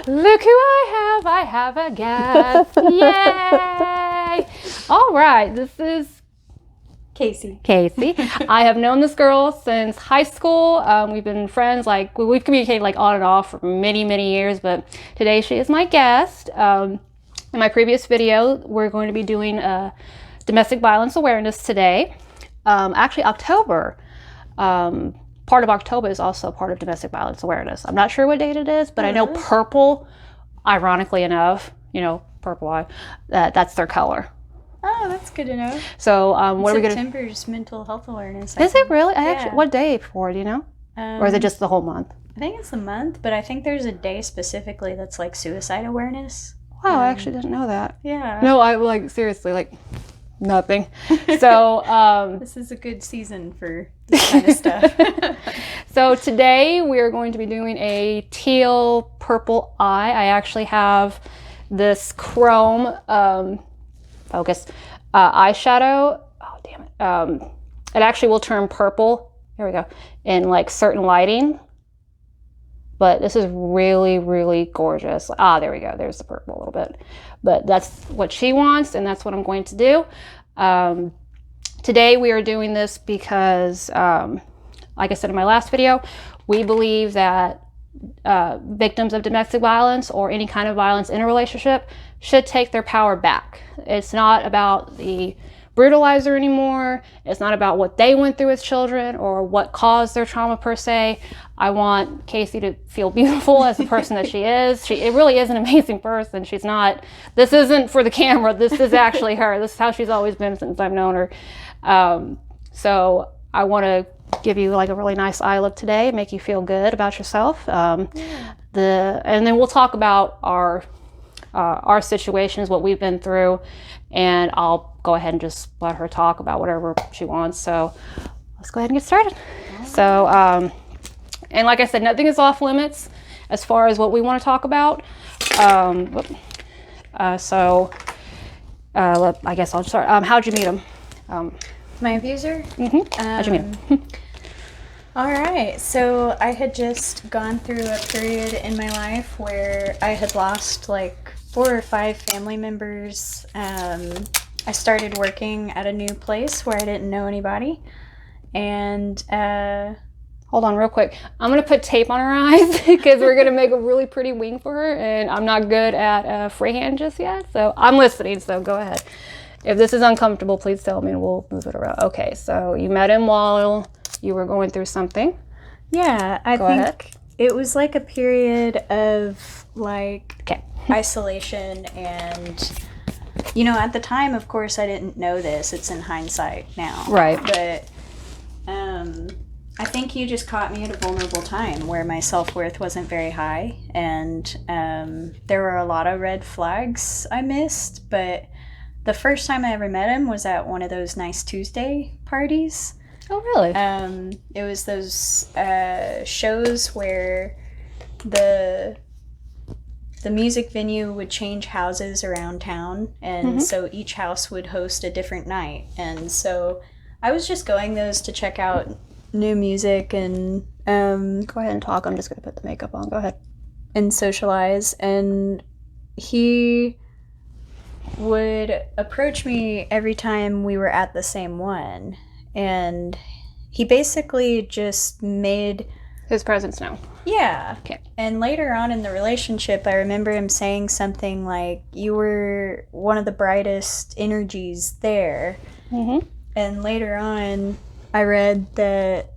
Look who I have a guest. Yay! All right, this is Casey. I have known this girl since high school. We've been friends, like we've communicated like on and off for many, many years, but today she is my guest. In my previous video, we're going to be doing domestic violence awareness today. Actually, October. Part of October is also part of domestic violence awareness. I'm not sure what date it is, but I know purple, ironically enough, purple eye, that's their color. Oh, that's good to know. So what are we going to... September's mental health awareness. Is it really? Actually, what day for, do you know? Or is it just the whole month? I think it's the month, but I think there's a day specifically that's like suicide awareness. Wow, I actually didn't know that. Yeah. No, I seriously, nothing. So this is a good season for this kind of stuff. So today we are going to be doing a teal purple eye. I actually have this chrome focus eyeshadow. Oh damn it! It actually will turn purple. Here we go. In certain lighting. But this is really, really gorgeous. There we go. There's the purple a little bit. But that's what she wants, and that's what I'm going to do. Today we are doing this because, like I said in my last video, we believe that victims of domestic violence or any kind of violence in a relationship should take their power back. It's not about the brutalizer anymore. It's not about what they went through as children or what caused their trauma per se. I want Casey to feel beautiful as the person that she is. It really is an amazing person. She's not, this isn't for the camera. This is actually her. This is how she's always been since I've known her. So I want to give you a really nice eye look today, make you feel good about yourself. And then we'll talk about our situations, what we've been through, and I'll go ahead and just let her talk about whatever she wants. So let's go ahead and get started. So, and like I said, nothing is off limits as far as what we want to talk about. I guess I'll start. How'd you meet him? My abuser? Mm-hmm. How'd you meet him? All right. So I had just gone through a period in my life where I had lost 4 or 5 family members. I started working at a new place where I didn't know anybody. And hold on real quick. I'm going to put tape on her eyes because we're going to make a really pretty wing for her. And I'm not good at freehand just yet. So I'm listening. So go ahead. If this is uncomfortable, please tell me and we'll move it around. Okay. So you met him while you were going through something. Yeah. I think it was a period of isolation and... at the time, of course, I didn't know this. It's in hindsight now. Right. But I think you just caught me at a vulnerable time where my self-worth wasn't very high. And there were a lot of red flags I missed. But the first time I ever met him was at one of those Nice Tuesday parties. Oh, really? It was those shows where the music venue would change houses around town, and so each house would host a different night. And so I was just going those to check out new music and go ahead and talk. I'm just going to put the makeup on. Go ahead. And socialize. And he would approach me every time we were at the same one. And he basically just made... his presence known. Yeah. Okay. And later on in the relationship, I remember him saying something like, you were one of the brightest energies there. Mm-hmm. And later on, I read that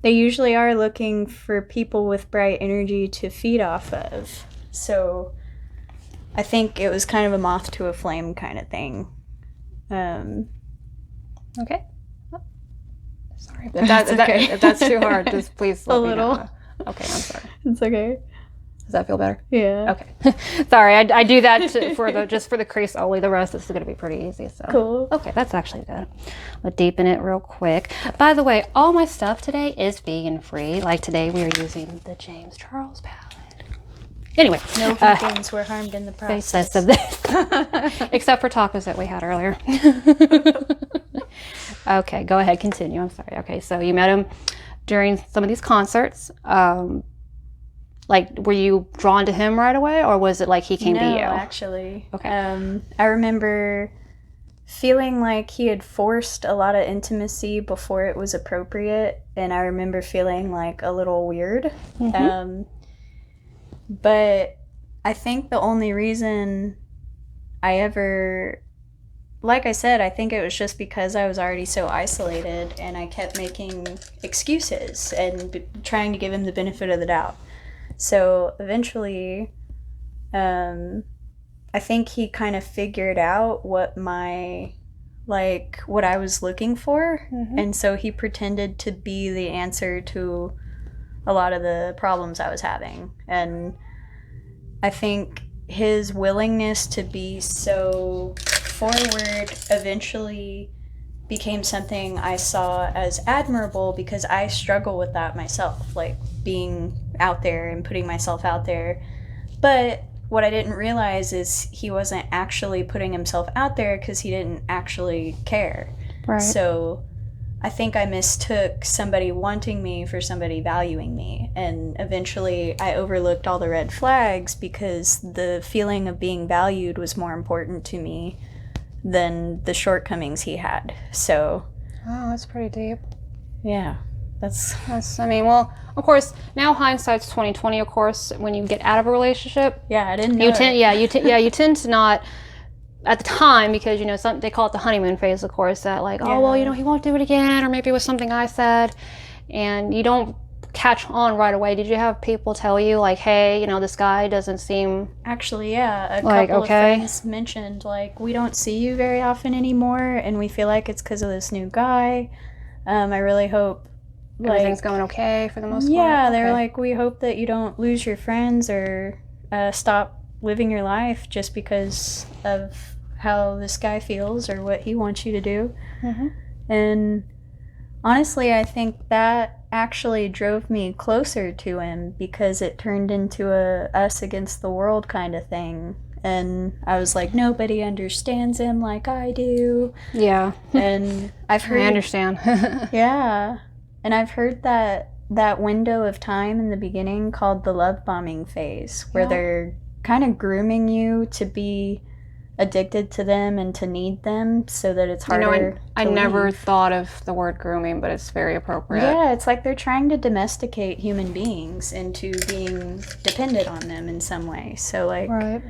they usually are looking for people with bright energy to feed off of. So I think it was kind of a moth to a flame kind of thing. Okay. Sorry, if that's too hard, just please let me know. Okay, I'm sorry. It's okay. Does that feel better? Yeah. Okay. Sorry, I do that just for the crease only. The rest is going to be pretty easy. So. Cool. Okay, that's actually good. I'll deepen it real quick. By the way, all my stuff today is vegan free. Like today, we are using the James Charles palette. Anyway, no vegans were harmed in the process of this, except for tacos that we had earlier. Okay, go ahead, continue. I'm sorry. Okay, so you met him during some of these concerts. Like, were you drawn to him right away, or was it like he came to you? No, actually. Okay. I remember feeling like he had forced a lot of intimacy before it was appropriate, and I remember feeling like a little weird. But I think the only reason I ever, like I said, I think it was just because I was already so isolated and I kept making excuses and trying to give him the benefit of the doubt. So eventually, I think he kind of figured out what I was looking for. And so he pretended to be the answer to a lot of the problems I was having. And I think his willingness to be so forward eventually became something I saw as admirable, because I struggle with that myself, like being out there and putting myself out there. But what I didn't realize is he wasn't actually putting himself out there because he didn't actually care. Right. So I think I mistook somebody wanting me for somebody valuing me. And eventually I overlooked all the red flags because the feeling of being valued was more important to me than the shortcomings he had. So. Oh, that's pretty deep. Yeah. I mean, well, of course, now hindsight's 2020, of course, when you get out of a relationship. Yeah, I didn't know you tend to not, at the time, because, they call it the honeymoon phase, of course, that like, oh, well, he won't do it again, or maybe it was something I said, and you don't catch on right away. Did you have people tell you, like, hey, this guy doesn't seem... Actually, yeah, a couple of friends mentioned, like, we don't see you very often anymore, and we feel like it's because of this new guy. I really hope everything's going okay for the most part. Yeah, they're like, we hope that you don't lose your friends or stop living your life just because of how this guy feels or what he wants you to do. And honestly, I think that actually drove me closer to him, because it turned into a us against the world kind of thing. And I was like, nobody understands him like I do. Yeah. And I've heard... I understand. Yeah. And I've heard that window of time in the beginning called the love bombing phase, where they're kind of grooming you to be addicted to them and to need them, so that it's harder. I never thought of the word grooming, but it's very appropriate. Yeah, it's like they're trying to domesticate human beings into being dependent on them in some way. So like... Right.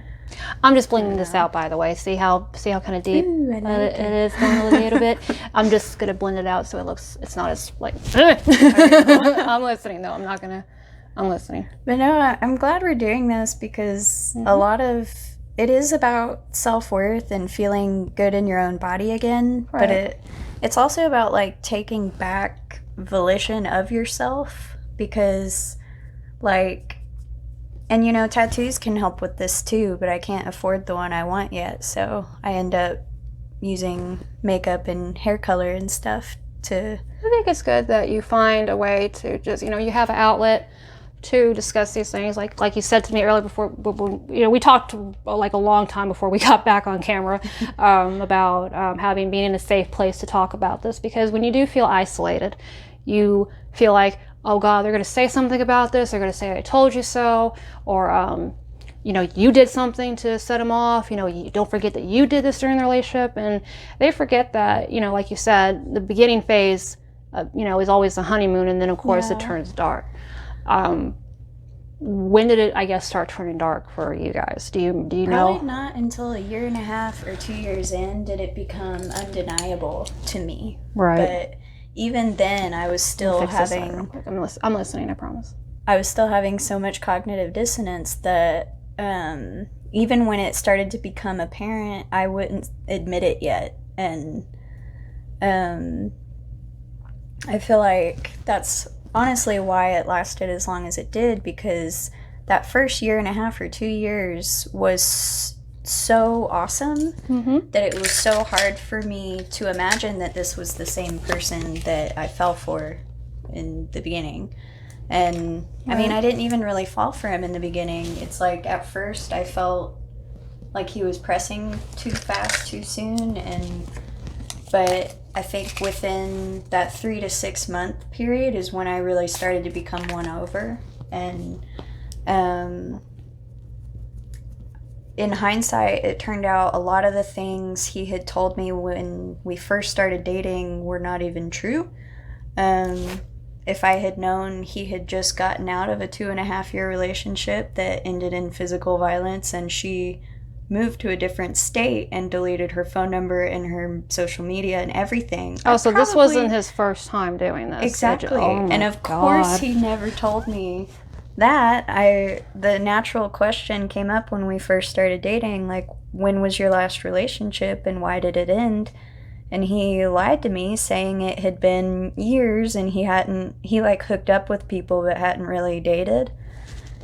I'm just blending this out, by the way. See how kind of deep it is going a little bit. I'm just gonna blend it out so it's not as like. I'm listening though. I'm listening. But no, I'm glad we're doing this, because a lot of it is about self-worth and feeling good in your own body again. Right. But it's also about like taking back volition of yourself, because like. And, tattoos can help with this too, but I can't afford the one I want yet. So I end up using makeup and hair color and stuff to... I think it's good that you find a way to just, you have an outlet to discuss these things. Like you said to me earlier before, we talked like a long time before we got back on camera about being in a safe place to talk about this. Because when you do feel isolated, you feel like, oh God, they're going to say something about this. They're going to say, I told you so. Or, you did something to set them off. You don't forget that you did this during the relationship. And they forget that, like you said, the beginning phase, is always the honeymoon. And then, of course, it turns dark. When did it, I guess, start turning dark for you guys? Do you know? Probably not until 1.5 years or 2 years in did it become undeniable to me. Right. But even then, I was still having... I'm listening, I promise. I was still having so much cognitive dissonance that even when it started to become apparent, I wouldn't admit it yet. And I feel like that's honestly why it lasted as long as it did, because that first 1.5 or 2 years was so awesome that it was so hard for me to imagine that this was the same person that I fell for in the beginning. And I mean, I didn't even really fall for him in the beginning. It's like at first I felt like he was pressing too fast too soon, but I think within that 3 to 6 month period is when I really started to become won over. And In hindsight, it turned out a lot of the things he had told me when we first started dating were not even true. If I had known he had just gotten out of a 2.5-year relationship that ended in physical violence, and she moved to a different state and deleted her phone number and her social media and everything. Oh, so this wasn't his first time doing this. Exactly. And of God. course he never told me that. The natural question came up when we first started dating, like, when was your last relationship and why did it end? And he lied to me, saying it had been years and he like hooked up with people but hadn't really dated.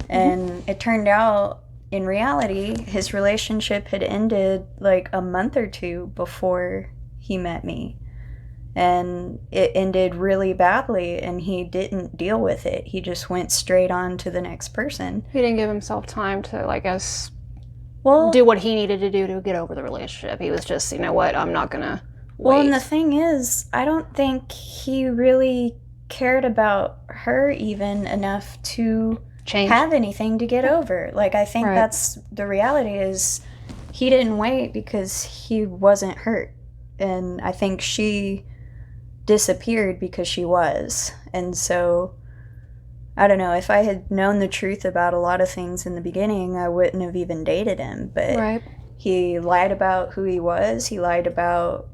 And it turned out, in reality, his relationship had ended like a month or two before he met me. And it ended really badly, and he didn't deal with it. He just went straight on to the next person. He didn't give himself time to, I guess, do what he needed to do to get over the relationship. He was just, you know what, I'm not gonna wait. Well, and the thing is, I don't think he really cared about her even enough to have anything to get over. Like, I think that's the reality, is he didn't wait because he wasn't hurt. And I think she disappeared because she was. And so, I don't know, if I had known the truth about a lot of things in the beginning, I wouldn't have even dated him. But he lied about who he was. He lied about,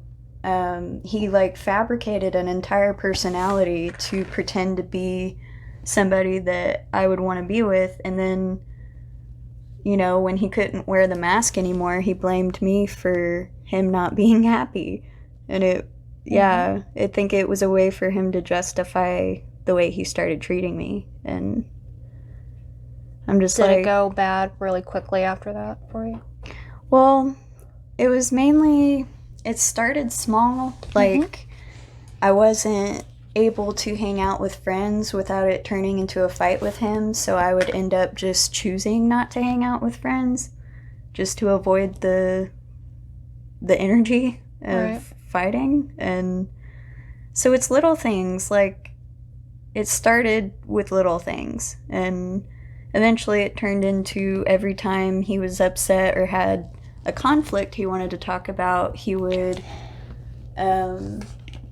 he like fabricated an entire personality to pretend to be somebody that I would want to be with. And then, you know, when he couldn't wear the mask anymore, he blamed me for him not being happy. And I think it was a way for him to justify the way he started treating me. And I'm just Did it go bad really quickly after that for you? Well, it was mainly, it started small. Like, I wasn't able to hang out with friends without it turning into a fight with him, so I would end up just choosing not to hang out with friends just to avoid the energy of fighting. And so it's little things. Like, it started with little things, and eventually it turned into every time he was upset or had a conflict he wanted to talk about, he would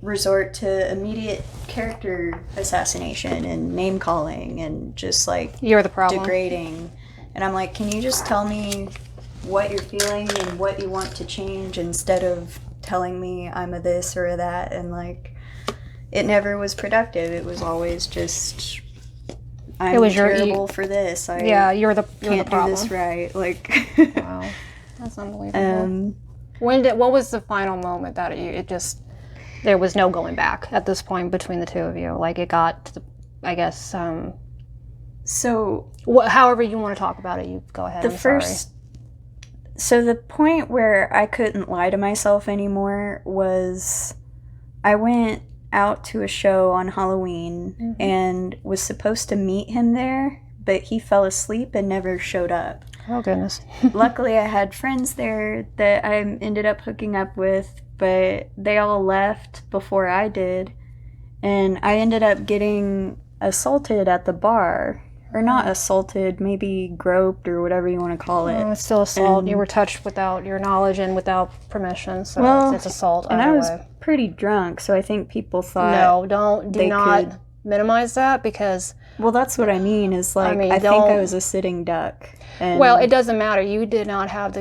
resort to immediate character assassination and name calling and just like, you're the problem, degrading. And I'm like, can you just tell me what you're feeling and what you want to change instead of telling me I'm a this or a that? And like, it never was productive. It was always just, I'm terrible for this. You're the can't problem. Do this right. Like, wow, that's unbelievable. What was the final moment that there was no going back at this point between the two of you? Like, it got to the, I guess, so however you want to talk about it, you go ahead. So the point where I couldn't lie to myself anymore was, I went out to a show on Halloween and was supposed to meet him there, but he fell asleep and never showed up. Oh, goodness. Luckily, I had friends there that I ended up hooking up with, but they all left before I did, and I ended up getting assaulted at the bar. Or not assaulted, maybe groped or whatever you want to call it. It's still assault. You were touched without your knowledge and without permission, so it's assault. And I was pretty drunk, so I think people thought... No, do not minimize that, because... Well, that's what I mean, is like, I think I was a sitting duck. And well, it doesn't matter. You did not have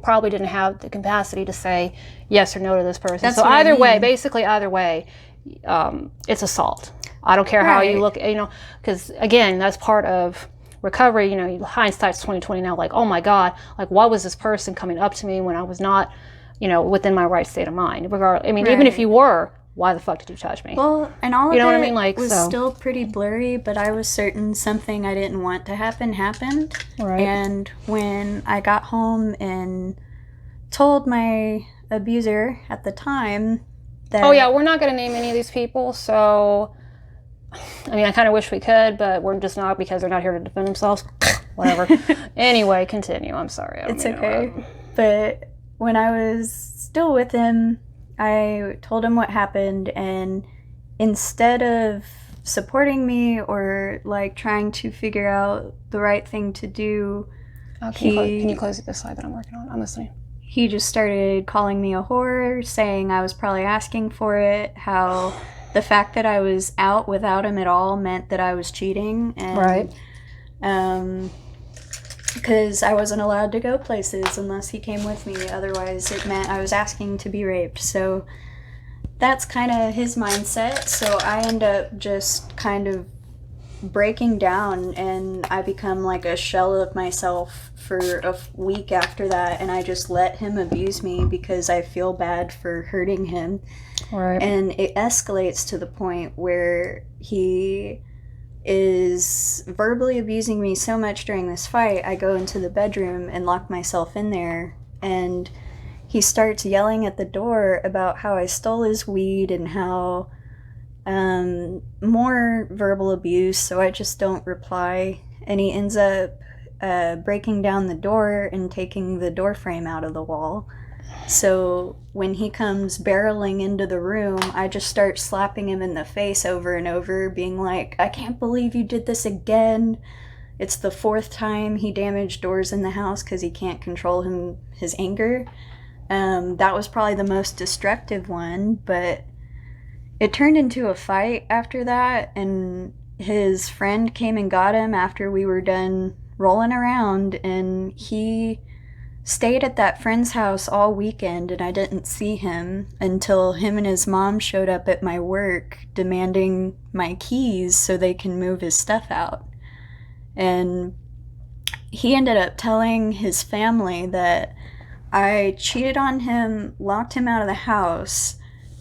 probably didn't have the capacity to say yes or no to this person. That's so what either I mean. way, basically either way, it's assault. I don't care how you look, because again, that's part of recovery. Hindsight's 2020 now. Like, oh my God, like, why was this person coming up to me when I was not, within my right state of mind? Even if you were, why the fuck did you touch me? Well, and all of what I it mean? Like, was still pretty blurry, but I was certain something I didn't want to happen happened. Right. And when I got home and told my abuser at the time that... Oh yeah, we're not going to name any of these people, so... I kind of wish we could, but we're just not, because they're not here to defend themselves. Whatever. Anyway, continue. I'm sorry. It's okay. But when I was still with him, I told him what happened, and instead of supporting me or like trying to figure out the right thing to do. Can you close this slide that I'm working on? I'm listening. He just started calling me a whore, saying I was probably asking for it, how the fact that I was out without him at all meant that I was cheating. And, right. Because I wasn't allowed to go places unless he came with me. Otherwise, it meant I was asking to be raped. So that's kind of his mindset. So I end up just kind of breaking down, and I become like a shell of myself for a week after that. And I just let him abuse me because I feel bad for hurting him. Right. And it escalates to the point where he is verbally abusing me so much during this fight. I go into the bedroom and lock myself in there, and he starts yelling at the door about how I stole his weed and how more verbal abuse. So I just don't reply, and he ends up breaking down the door and taking the door frame out of the wall. So when he comes barreling into the room, I just start slapping him in the face over and over, being like, I can't believe you did this again. It's the 4th time he damaged doors in the house because he can't control his anger. That was probably the most destructive one, but it turned into a fight after that, and his friend came and got him after we were done rolling around, and he stayed at that friend's house all weekend, and I didn't see him until him and his mom showed up at my work demanding my keys so they can move his stuff out. And he ended up telling his family that I cheated on him, locked him out of the house,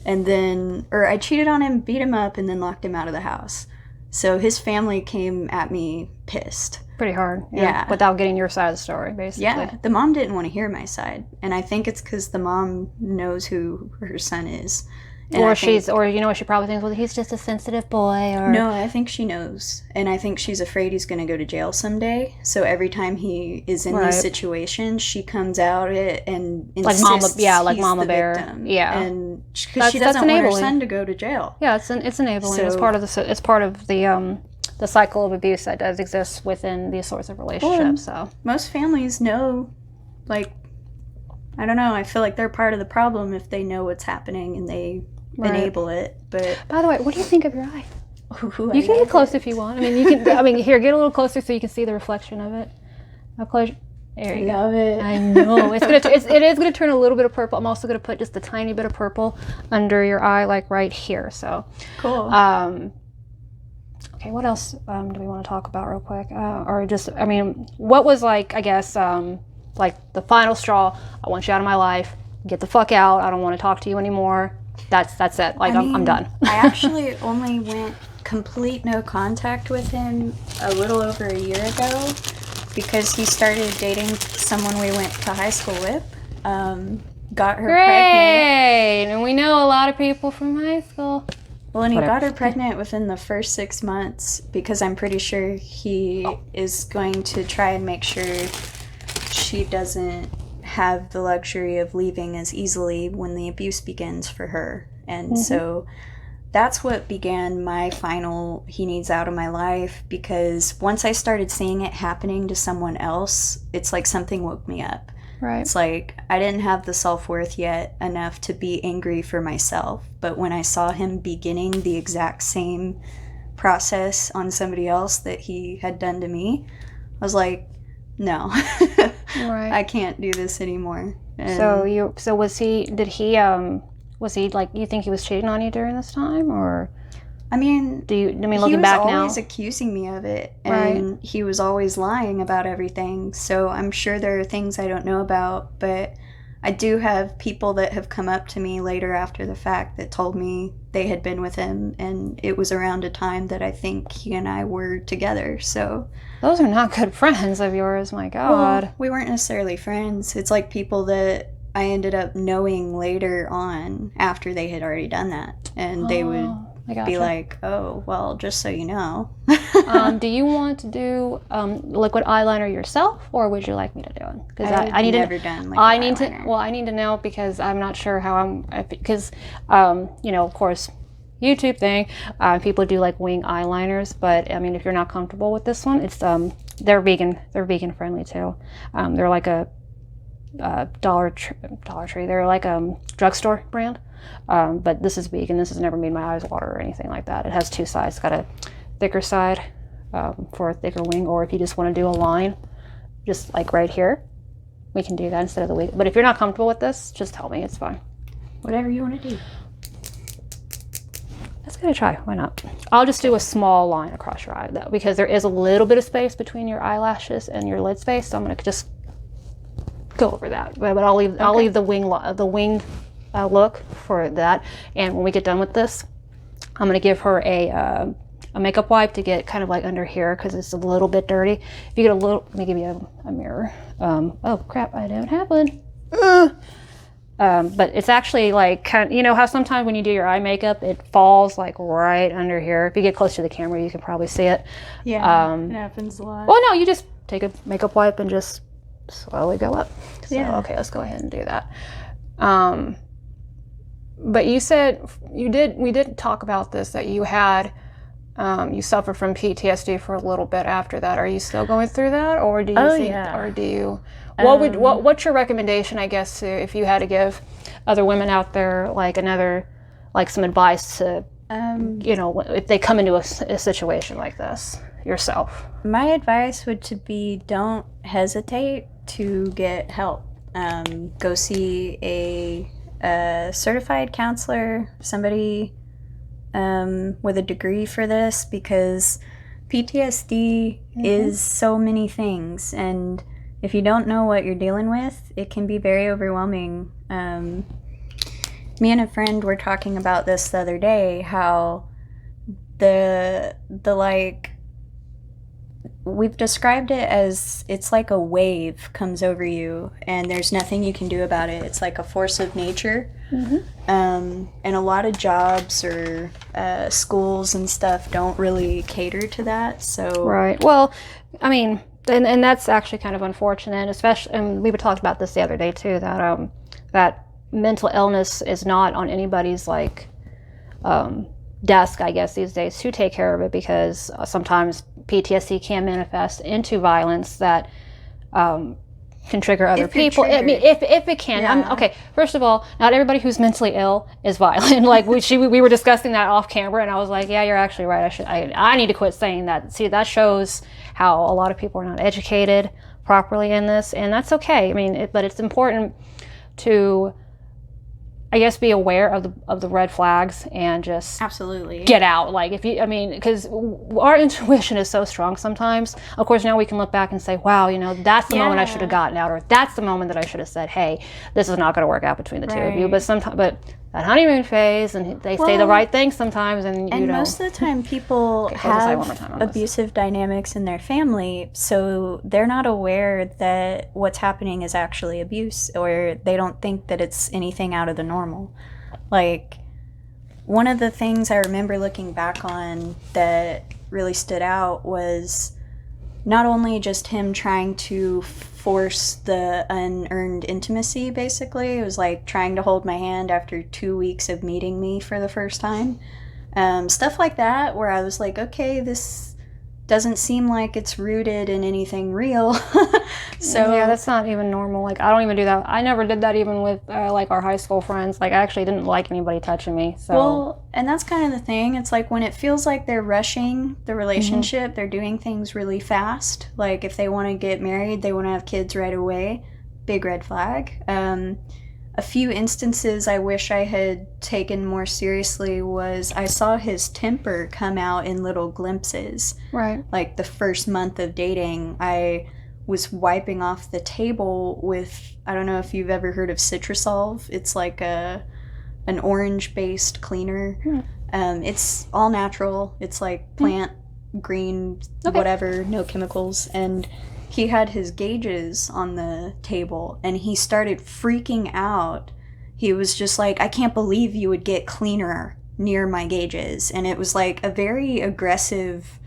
I cheated on him, beat him up, and then locked him out of the house. So his family came at me pissed. Pretty hard. Yeah. Without getting your side of the story, basically. Yeah. The mom didn't want to hear my side. And I think it's because the mom knows who her son is. And she probably thinks, well, he's just a sensitive boy. Or no, I think she knows. And I think she's afraid he's going to go to jail someday. So every time he is in these situations, she comes out and insists like Mama Bear. Victim. Yeah. And because she doesn't want her son to go to jail. Yeah, it's enabling. So, it's part of the cycle of abuse that does exist within these sorts of relationships. So most families know, like, I don't know, I feel like they're part of the problem if they know what's happening and they enable it. But by the way, what do you think of your eye? You can get close if you want. I mean, you can. I mean, here, get a little closer so you can see the reflection of it. I'll close. There you go. Love it. I know it is gonna turn a little bit of purple. I'm also gonna put just a tiny bit of purple under your eye, like right here. So cool. Okay, what else do we want to talk about real quick? What was like? I guess like the final straw. I want you out of my life. Get the fuck out. I don't want to talk to you anymore. That's it. Like, I'm done. I actually only went complete no contact with him a little over a year ago because he started dating someone we went to high school with. Got her pregnant. And we know a lot of people from high school. Well, and he got her pregnant within the first 6 months because I'm pretty sure he is going to try and make sure she doesn't have the luxury of leaving as easily when the abuse begins for her. And so that's what began my final he needs out of my life, because once I started seeing it happening to someone else, it's like something woke me up. Right. It's like I didn't have the self-worth yet enough to be angry for myself, but when I saw him beginning the exact same process on somebody else that he had done to me, I was like, no. Right. I can't do this anymore. And so was he like, you think he was cheating on you during this time, or looking back now, he was always accusing me of it, and he was always lying about everything. So I'm sure there are things I don't know about, but I do have people that have come up to me later after the fact that told me they had been with him, and it was around a time that I think he and I were together. So those are not good friends of yours, my God. Well, we weren't necessarily friends. It's like people that I ended up knowing later on after they had already done that, and they would be like, oh, well, just so you know. Do you want to do liquid eyeliner yourself, or would you like me to do it? Because I need never done liquid eyeliner. I need to know, because I'm not sure how because of course, YouTube thing. People do like wing eyeliners, but I mean, if you're not comfortable with this one, it's they're vegan friendly too. They're like a Dollar Tree. They're like a drugstore brand, but this is vegan. This has never made my eyes water or anything like that. It has two sides. It's got a thicker side for a thicker wing, or if you just want to do a line, just like right here, we can do that instead of the wing. But if you're not comfortable with this, just tell me. It's fine. Whatever you want to do. Let's give it a try. Why not? I'll just do a small line across your eye though, because there is a little bit of space between your eyelashes and your lid space. So I'm gonna just go over that. But I'll leave the wing look for that. And when we get done with this, I'm gonna give her a makeup wipe to get kind of like under here because it's a little bit dirty. If you get a little, let me give you a mirror. Oh crap! I don't have one. But it's actually like, you know how sometimes when you do your eye makeup, it falls like right under here. If you get close to the camera, you can probably see it. Yeah, it happens a lot. Well, no, you just take a makeup wipe and just slowly go up. So, yeah. Okay, let's go ahead and do that. But you said we did talk about this, that you had, you suffered from PTSD for a little bit after that. Are you still going through that, or do you or do you? What's your recommendation, I guess, if you had to give other women out there like some advice to, you know, if they come into a situation like this yourself? My advice would to be, don't hesitate to get help. Go see a certified counselor, somebody with a degree for this, because PTSD is so many things, and if you don't know what you're dealing with, it can be very overwhelming. Me and a friend were talking about this the other day, how the like, we've described it as it's like a wave comes over you and there's nothing you can do about it. It's like a force of nature. And a lot of jobs or schools and stuff don't really cater to that. So right. Well, I mean, and that's actually kind of unfortunate, especially, and we talked about this the other day too, that that mental illness is not on anybody's like desk, I guess, these days to take care of it, because sometimes PTSD can manifest into violence that can trigger other people. I mean, if it can. Yeah. Okay, first of all, not everybody who's mentally ill is violent. Like we were discussing that off camera, and I was like, yeah, you're actually right. I need to quit saying that. See, that shows how a lot of people are not educated properly in this, and that's okay. I mean, but it's important to, I guess, be aware of the red flags and just absolutely get out. Like, if you, I mean, because our intuition is so strong sometimes. Of course, now we can look back and say, wow, you know, that's the moment I should have gotten out, or that's the moment that I should have said, hey, this is not going to work out between the two of you. But that honeymoon phase, and they say the right things sometimes, and you know. Most of the time people have abusive dynamics in their family, so they're not aware that what's happening is actually abuse, or they don't think that it's anything out of the normal. Like, one of the things I remember looking back on that really stood out was not only just him trying to force the unearned intimacy, basically. It was like trying to hold my hand after 2 weeks of meeting me for the first time. Stuff like that, where I was like, okay, this doesn't seem like it's rooted in anything real. So yeah, that's not even normal. Like, I don't even do that. I never did that even with like our high school friends. Like, I actually didn't like anybody touching me. So well, and that's kind of the thing. It's like when it feels like they're rushing the relationship, they're doing things really fast. Like, if they want to get married, they want to have kids right away. Big red flag. A few instances I wish I had taken more seriously was I saw his temper come out in little glimpses. Right. Like the first month of dating, I was wiping off the table with, I don't know if you've ever heard of Citrusolve. It's like an orange-based cleaner. It's all natural. It's like plant, green, whatever, no chemicals. And he had his gauges on the table, and he started freaking out. He was just like, I can't believe you would get cleaner near my gauges. And it was like a very aggressive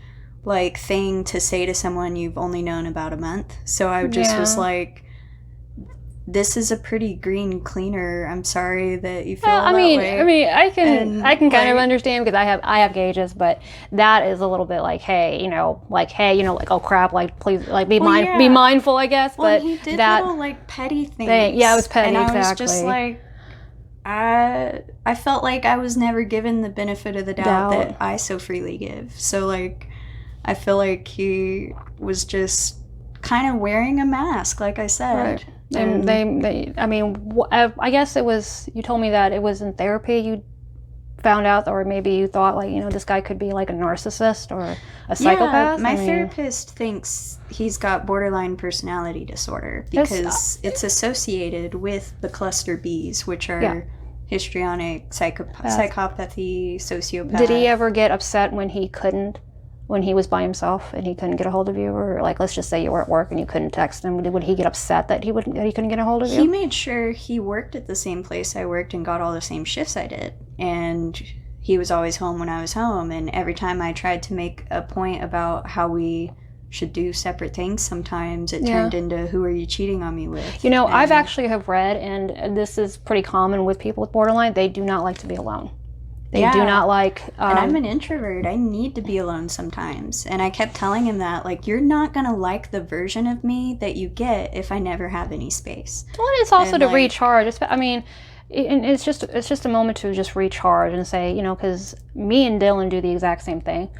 like thing to say to someone you've only known about a month. So I just was like, this is a pretty green cleaner. I'm sorry that you feel I that mean, way. I can kind of understand because I have gauges, but that is a little bit like, hey, like, oh crap, like please, like be mindful, I guess. Well, but he did that little like petty things. yeah, it was petty, and I exactly. was just like, I felt like I was never given the benefit of the doubt that I so freely give. So like, I feel like he was just kind of wearing a mask, like I said. Right. And I guess it was, you told me that it was in therapy you found out, or maybe you thought like, this guy could be like a narcissist or a psychopath. Yeah, my therapist thinks he's got borderline personality disorder because it's associated with the cluster Bs, which are histrionic, psychopathy, sociopath. Did he ever get upset when he was by himself and he couldn't get a hold of you? Or like, let's just say you were at work and you couldn't text him. Would he get upset that he couldn't get a hold of you? He made sure he worked at the same place I worked and got all the same shifts I did. And he was always home when I was home. And every time I tried to make a point about how we should do separate things, sometimes it turned into, who are you cheating on me with? I've actually have read, and this is pretty common with people with borderline, they do not like to be alone. They do not like... and I'm an introvert. I need to be alone sometimes. And I kept telling him that, like, you're not going to like the version of me that you get if I never have any space. Well, it's also to recharge. It's just a moment to just recharge and say, because me and Dylan do the exact same thing.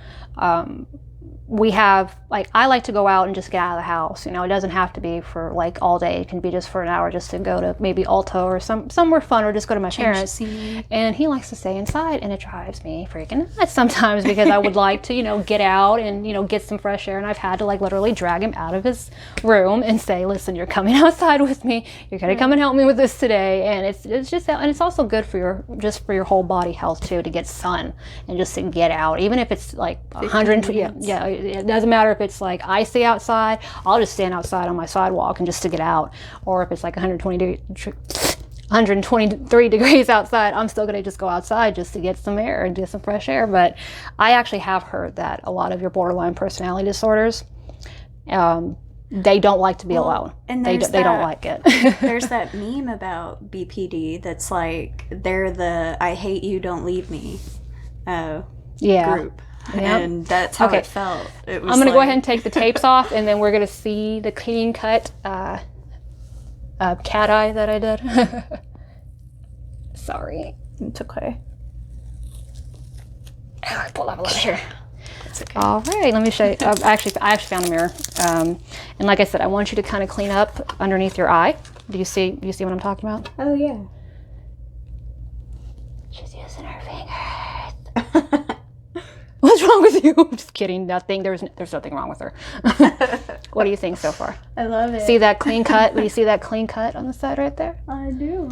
We have, like, I like to go out and just get out of the house. It doesn't have to be for, like, all day. It can be just for an hour just to go to maybe Alta or somewhere fun, or just go to my parents. And he likes to stay inside, and it drives me freaking nuts sometimes because I would like to, get out and, get some fresh air. And I've had to, like, literally drag him out of his room and say, listen, you're coming outside with me. You're going to come and help me with this today. And it's just, and it's also good for your whole body health, too, to get sun and just to get out. Even if it's, like, 120, it doesn't matter if it's like icy outside. I'll just stand outside on my sidewalk and just to get out. Or if it's like 123 degrees outside, I'm still going to just go outside just to get some air and get some fresh air. But I actually have heard that a lot of your borderline personality disorders, they don't like to be alone. And they don't like it. There's that meme about BPD that's like, they're the I hate you, don't leave me group. Yep. And that's how it felt. It was I'm going to go ahead and take the tapes off, and then we're going to see the clean cut cat eye that I did. Sorry. It's okay. I pull up a little here. It's okay. All right, let me show you. I actually found a mirror. And like I said, I want you to kind of clean up underneath your eye. Do you see what I'm talking about? Oh, yeah. She's using her fingers. What's wrong with you? I'm just kidding. Nothing. There's nothing wrong with her. What do you think so far? I love it. See that clean cut? Do you see that clean cut on the side right there? I do.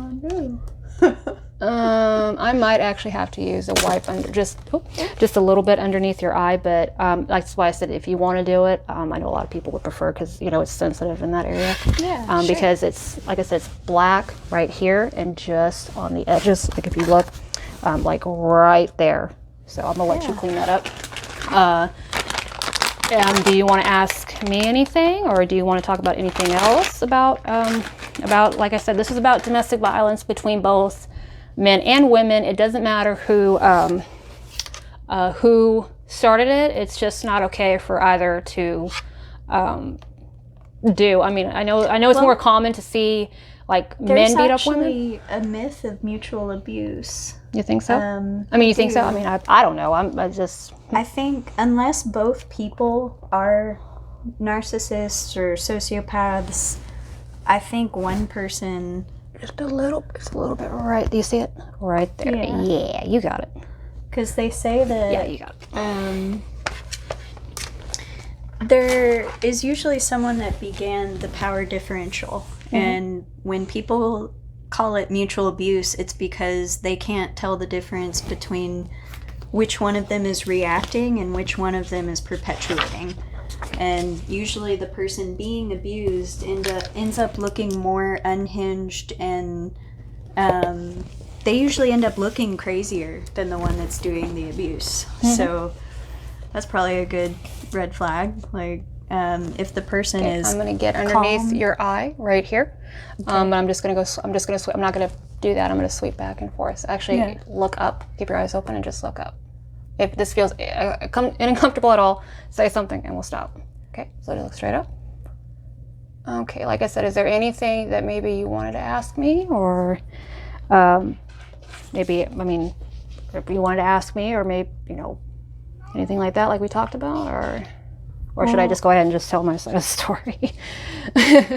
I might actually have to use a wipe under just a little bit underneath your eye, but that's why I said if you want to do it, I know a lot of people would prefer because it's sensitive in that area. Yeah, sure. Because it's, like I said, it's black right here and just on the edges. Like if you look, like right there. So I'm gonna let you clean that up. Do you want to ask me anything, or do you want to talk about anything else about, like I said, this is about domestic violence between both men and women. It doesn't matter who started it. It's just not okay for either to do. I know it's more common to see like men beat up women. There's actually a myth of mutual abuse. You think so? You think so? I don't know. I think unless both people are narcissists or sociopaths, I think one person... Just a little bit right. Do you see it? Right there. Yeah, you got it. Because they say that... Yeah, you got it. There is usually someone that began the power differential. Mm-hmm. And when people call it mutual abuse, it's because they can't tell the difference between which one of them is reacting and which one of them is perpetuating. And usually the person being abused ends up looking more unhinged, and they usually end up looking crazier than the one that's doing the abuse. Mm-hmm. So that's probably a good red flag. Like, If the person is I'm gonna get underneath calm. your eye right here, but I'm just gonna go. I'm just gonna. I'm not gonna do that. I'm gonna sweep back and forth. Actually, look up. Keep your eyes open and just look up. If this feels uncomfortable at all, say something and we'll stop. Okay, so look straight up. Okay, like I said, is there anything that maybe you wanted to ask me, or maybe, I mean, if you wanted to ask me, or maybe, anything like that, like we talked about, or should I just go ahead and just tell my side of the story?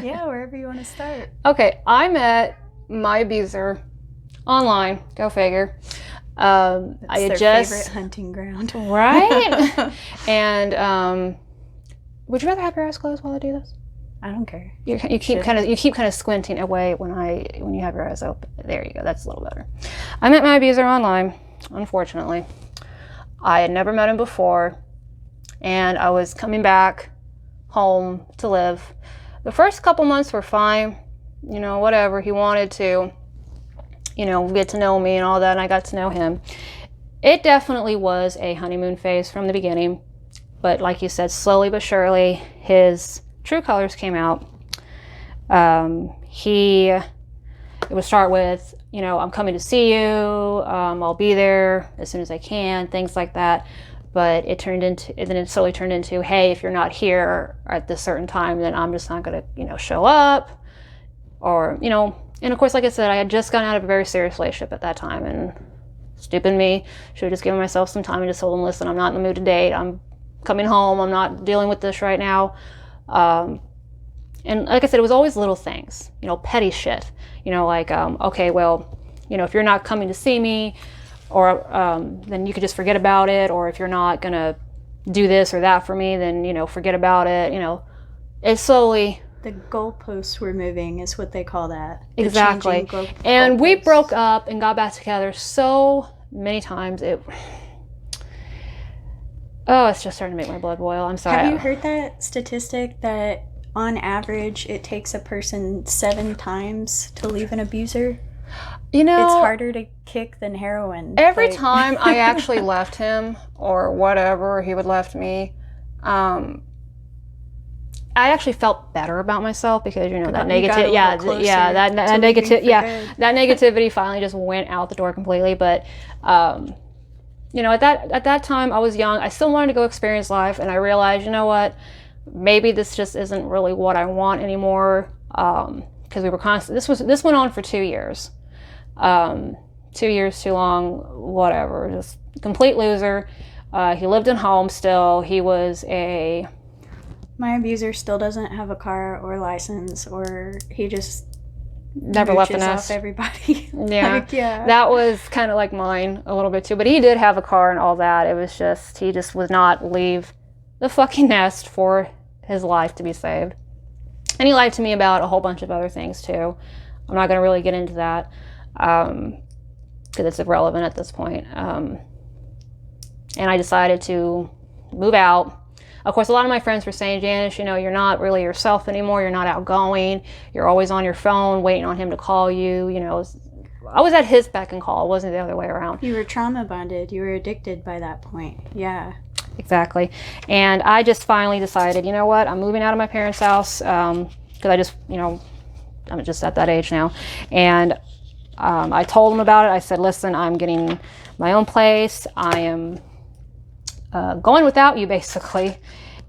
Yeah, wherever you want to start. Okay, I met my abuser online. Go figure. That's their favorite hunting ground, right? And would you rather have your eyes closed while I do this? I don't care. You keep kind of squinting away when you have your eyes open. There you go. That's a little better. I met my abuser online. Unfortunately, I had never met him before, and I was coming back home to live. The first couple months were fine. Whatever. He wanted to, get to know me and all that, and I got to know him. It definitely was a honeymoon phase from the beginning, but like you said, slowly but surely, his true colors came out. It would start with, I'm coming to see you, I'll be there as soon as I can, things like that. But it slowly turned into, hey, if you're not here at this certain time, then I'm just not gonna, show up. Or, and of course, like I said, I had just gotten out of a very serious relationship at that time, and stupid me, should have just given myself some time and just told him, listen, I'm not in the mood to date, I'm coming home, I'm not dealing with this right now. And like I said, it was always little things, petty shit, like, okay, well, if you're not coming to see me, or then you could just forget about it, or if you're not gonna do this or that for me, then, forget about it, it's slowly... The goalposts were moving is what they call that. Exactly. And we broke up and got back together so many times. It's just starting to make my blood boil. I'm sorry. Have you heard that statistic that on average it takes a person 7 times to leave an abuser? It's harder to kick than heroin. Every time I actually left him or whatever, he would left me, I actually felt better about myself because that negative, that negativity finally just went out the door completely. But at that time I was young. I still wanted to go experience life, and I realized, what, maybe this just isn't really what I want anymore. Because we were constantly, this went on for 2 years. 2 years too long, whatever. Just complete loser. He lived at home still. He was My abuser still doesn't have a car or license, or he just never left the nest. Off everybody. Yeah. That was kind of like mine a little bit too. But he did have a car and all that. It was just, he just would not leave the fucking nest for his life to be saved. And he lied to me about a whole bunch of other things too. I'm not going to really get into that because it's irrelevant at this point. And I decided to move out. Of course, a lot of my friends were saying, Janice, you're not really yourself anymore. You're not outgoing. You're always on your phone waiting on him to call you. I was at his beck and call. It wasn't the other way around. You were trauma bonded. You were addicted by that point. Yeah. Exactly. And I just finally decided, what? I'm moving out of my parents' house because I just, I'm just at that age now. And I told him about it. I said, listen, I'm getting my own place. I am going without you, basically,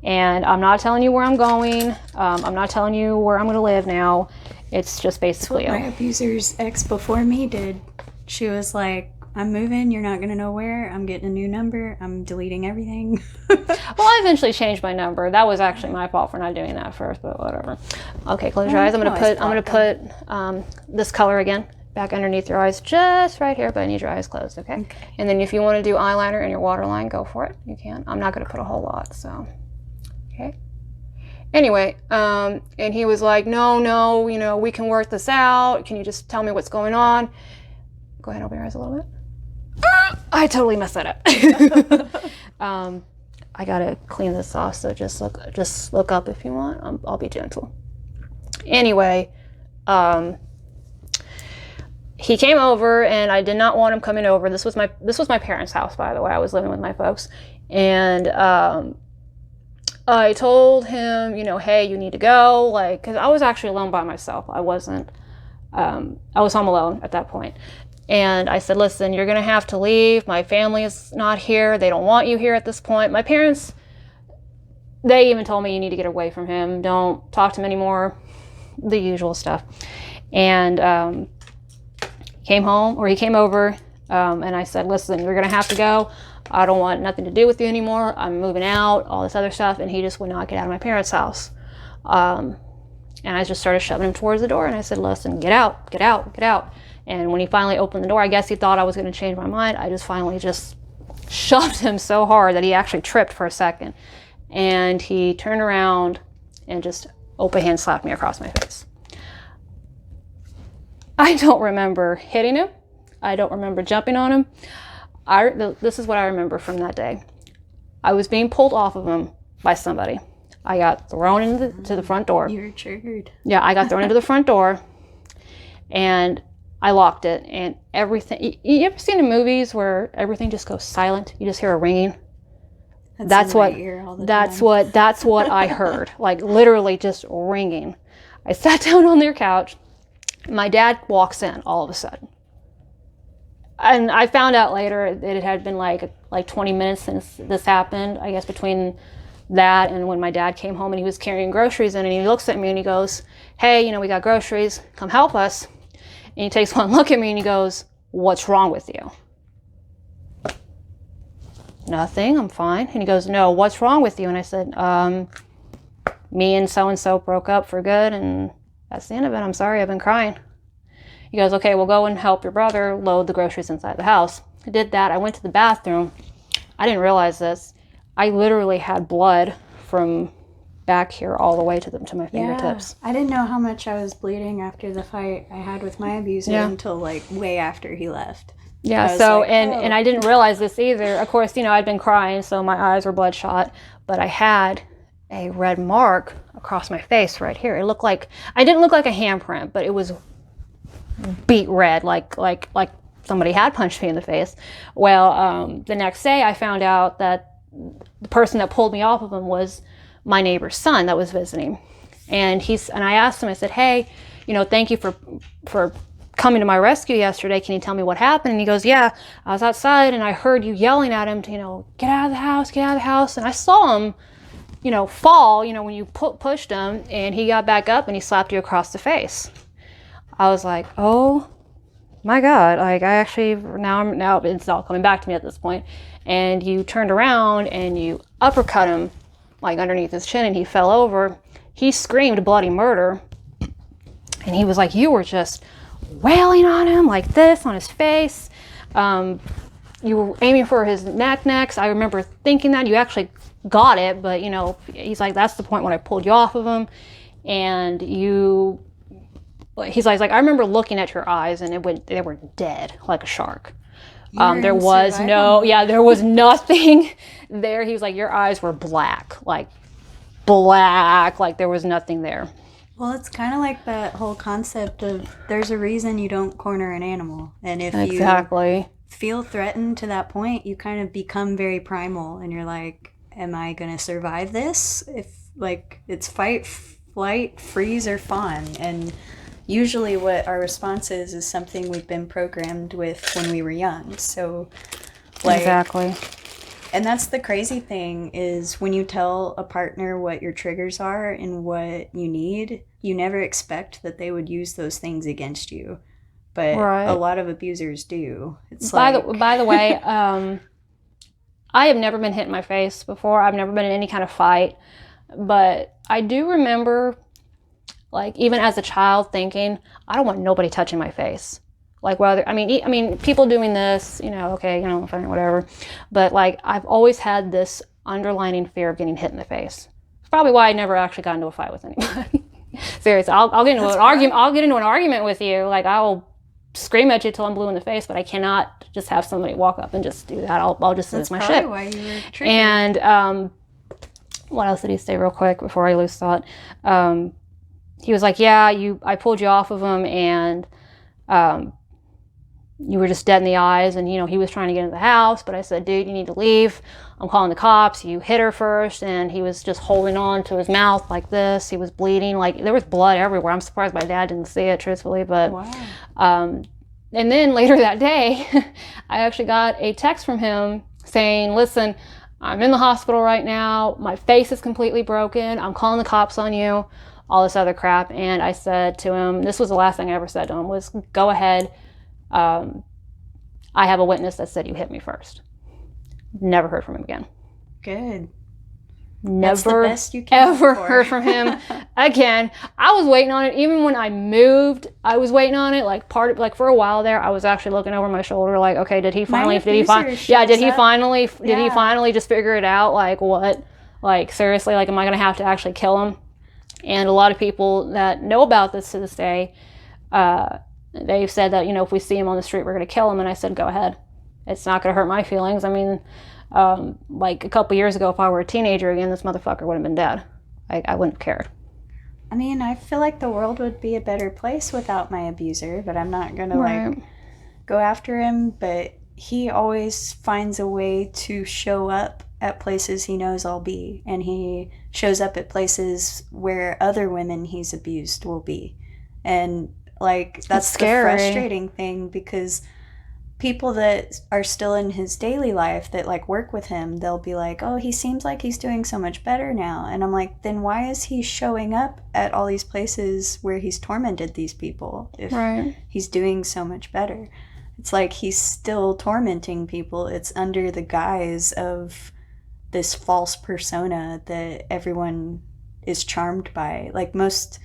and I'm not telling you where I'm going. I'm not telling you where I'm going to live now. It's just basically... That's what my abuser's ex before me did. She was like, I'm moving, you're not going to know where, I'm getting a new number, I'm deleting everything. Well, I eventually changed my number. That was actually my fault for not doing that first, but whatever. Okay, close your eyes. I'm going to put this color again back underneath your eyes, just right here, but I need your eyes closed, okay? And then if you want to do eyeliner in your waterline, go for it. You can. I'm not going to put a whole lot, so, okay? Anyway, and he was like, no, we can work this out. Can you just tell me what's going on? Go ahead and open your eyes a little bit. I totally messed that up. I got to clean this off, so just look up if you want. I'll be gentle. Anyway, he came over, and I did not want him coming over. This was my parents' house, by the way. I was living with my folks, and I told him, hey, you need to go, like, because I was actually alone by myself. I wasn't, I was home alone at that point. And I said, listen, you're going to have to leave. My family is not here. They don't want you here at this point. My parents, they even told me you need to get away from him. Don't talk to him anymore. The usual stuff. And he came over, and I said, listen, you're going to have to go. I don't want nothing to do with you anymore. I'm moving out, all this other stuff. And he just would not get out of my parents' house. And I just started shoving him towards the door. And I said, listen, get out, get out, get out. And when he finally opened the door, I guess he thought I was going to change my mind. I just finally just shoved him so hard that he actually tripped for a second. And he turned around and just open hand slapped me across my face. I don't remember hitting him. I don't remember jumping on him. This is what I remember from that day. I was being pulled off of him by somebody. I got thrown into the front door. You were triggered. Yeah, I got thrown into the front door, and I locked it, and everything. You ever seen in movies where everything just goes silent? You just hear a ringing. That's what I heard. Like literally just ringing. I sat down on their couch. My dad walks in all of a sudden. And I found out later that it had been like 20 minutes since this happened, I guess between that and when my dad came home and he was carrying groceries in, and he looks at me and he goes, hey, we got groceries, come help us. And he takes one look at me and he goes, what's wrong with you? Nothing, I'm fine. And he goes, no, what's wrong with you? And I said, me and so-and-so broke up for good, and that's the end of it. I'm sorry, I've been crying. He goes, okay, well, go and help your brother load the groceries inside the house. I did that. I went to the bathroom. I didn't realize this. I literally had blood from back here all the way to my fingertips. I didn't know how much I was bleeding after the fight I had with my abuser until like way after he left. Yeah, so, like, and I didn't realize this either. Of course, I'd been crying, so my eyes were bloodshot, but I had a red mark across my face right here. I didn't look like a handprint, but it was beet red, like somebody had punched me in the face. Well, the next day I found out that the person that pulled me off of him was my neighbor's son that was visiting. And I asked him, I said, hey, thank you for coming to my rescue yesterday. Can you tell me what happened? And he goes, yeah, I was outside and I heard you yelling at him to, get out of the house, get out of the house. And I saw him, fall, when you pushed him, and he got back up and he slapped you across the face. I was like, oh my God, like I actually, now it's all coming back to me at this point. And you turned around and you uppercut him like underneath his chin, and he fell over. He screamed bloody murder. And he was like, you were just wailing on him like this on his face. You were aiming for his next. I remember thinking that you actually got it, but he's like, that's the point when I pulled you off of him. And he's like, I remember looking at your eyes and they were dead like a shark. There was nothing there. He was like, your eyes were black, like there was nothing there. Well, it's kind of like that whole concept of there's a reason you don't corner an animal. And if you feel threatened to that point, you kind of become very primal and you're like, am I going to survive this? If it's fight, flight, freeze, or fawn. And usually what our response is something we've been programmed with when we were young. So exactly. And that's the crazy thing is when you tell a partner what your triggers are and what you need, you never expect that they would use those things against you. But a lot of abusers do. It's by the way, I have never been hit in my face before. I've never been in any kind of fight. But I do remember, even as a child thinking, I don't want nobody touching my face. People doing this, okay, fine, whatever. But I've always had this underlining fear of getting hit in the face. It's probably why I never actually got into a fight with anybody. Seriously, I'll get into an argument. I'll get into an argument with you. I will scream at you till I'm blue in the face, but I cannot just have somebody walk up and just do that. I'll just lose my shit. That's probably why you were triggered. And what else did he say real quick before I lose thought? He was like, yeah, I pulled you off of him, and you were just dead in the eyes, and, you know, he was trying to get into the house, but I said, dude, you need to leave. I'm calling the cops. You hit her first. And he was just holding on to his mouth like this. He was bleeding. Like, there was blood everywhere. I'm surprised my dad didn't see it, truthfully. But, Wow. And then later that day, I actually got a text from him saying, listen, I'm in the hospital right now. My face is completely broken. I'm calling the cops on you. All this other crap. And I said to him, this was the last thing I ever said to him, was, go ahead. I have a witness that said you hit me first. Never heard from him again. Good. Never That's the best you can ever heard from him again. I was waiting on it. Even when I moved, I was waiting on it. Like for a while there, I was actually looking over my shoulder, like, okay, did he finally just figure it out? Like, what? Like, seriously, like, am I gonna have to actually kill him? And a lot of people that know about this to this day, they've said that, you know, if we see him on the street, we're going to kill him. And I said, go ahead. It's not going to hurt my feelings. I mean, like a couple years ago, if I were a teenager again, this motherfucker would have been dead. I wouldn't have cared. I mean, I feel like the world would be a better place without my abuser, but I'm not going to, like, go after him. But he always finds a way to show up at places he knows I'll be. And he shows up at places where other women he's abused will be. And, like, that's the frustrating thing, because people that are still in his daily life that, like, work with him, they'll be like, oh, he seems like he's doing so much better now. And I'm like, then why is he showing up at all these places where he's tormented these people if he's doing so much better? It's like he's still tormenting people. It's under the guise of this false persona that everyone is charmed by. Like, most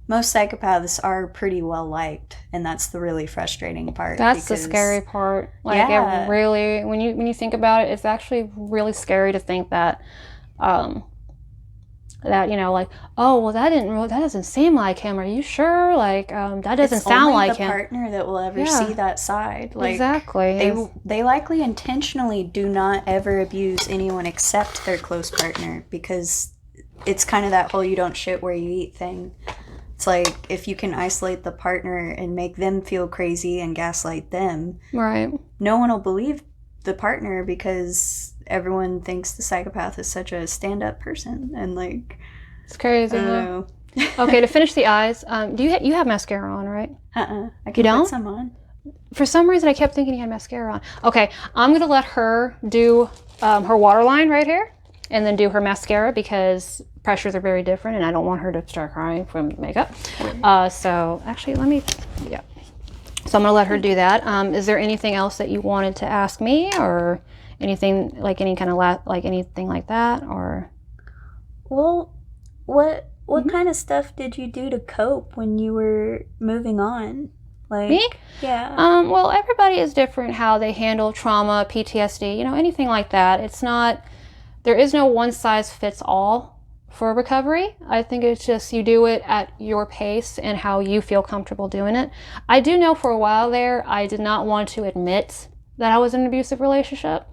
psychopaths are pretty well liked, and that's the really frustrating part. That's the scary part. Like, it really, when you think about it, it's actually really scary to think that, that, you know, like, oh, well, that doesn't seem like him. Are you sure? Like, that doesn't sound like him. It's only the partner that will ever see that side. Like, exactly. They likely intentionally do not ever abuse anyone except their close partner, because it's kind of that whole you don't shit where you eat thing. It's like, if you can isolate the partner and make them feel crazy and gaslight them, no one will believe the partner, because everyone thinks the psychopath is such a stand-up person. And, like, it's crazy. Okay, to finish the eyes, do you have mascara on, right? I can put some on. For some reason, I kept thinking you had mascara on. Okay, I'm going to let her do her waterline right here, and then do her mascara, because pressures are very different, and I don't want her to start crying from makeup. So actually, so I'm gonna let her do that. Is there anything else that you wanted to ask me, or anything, like any kind of like anything like that, or? Well, what kind of stuff did you do to cope when you were moving on? Like, me? Yeah. Well, everybody is different how they handle trauma, PTSD, you know, anything like that. There is no one size fits all for recovery. I think it's just you do it at your pace and how you feel comfortable doing it. I do know for a while there, I did not want to admit that I was in an abusive relationship.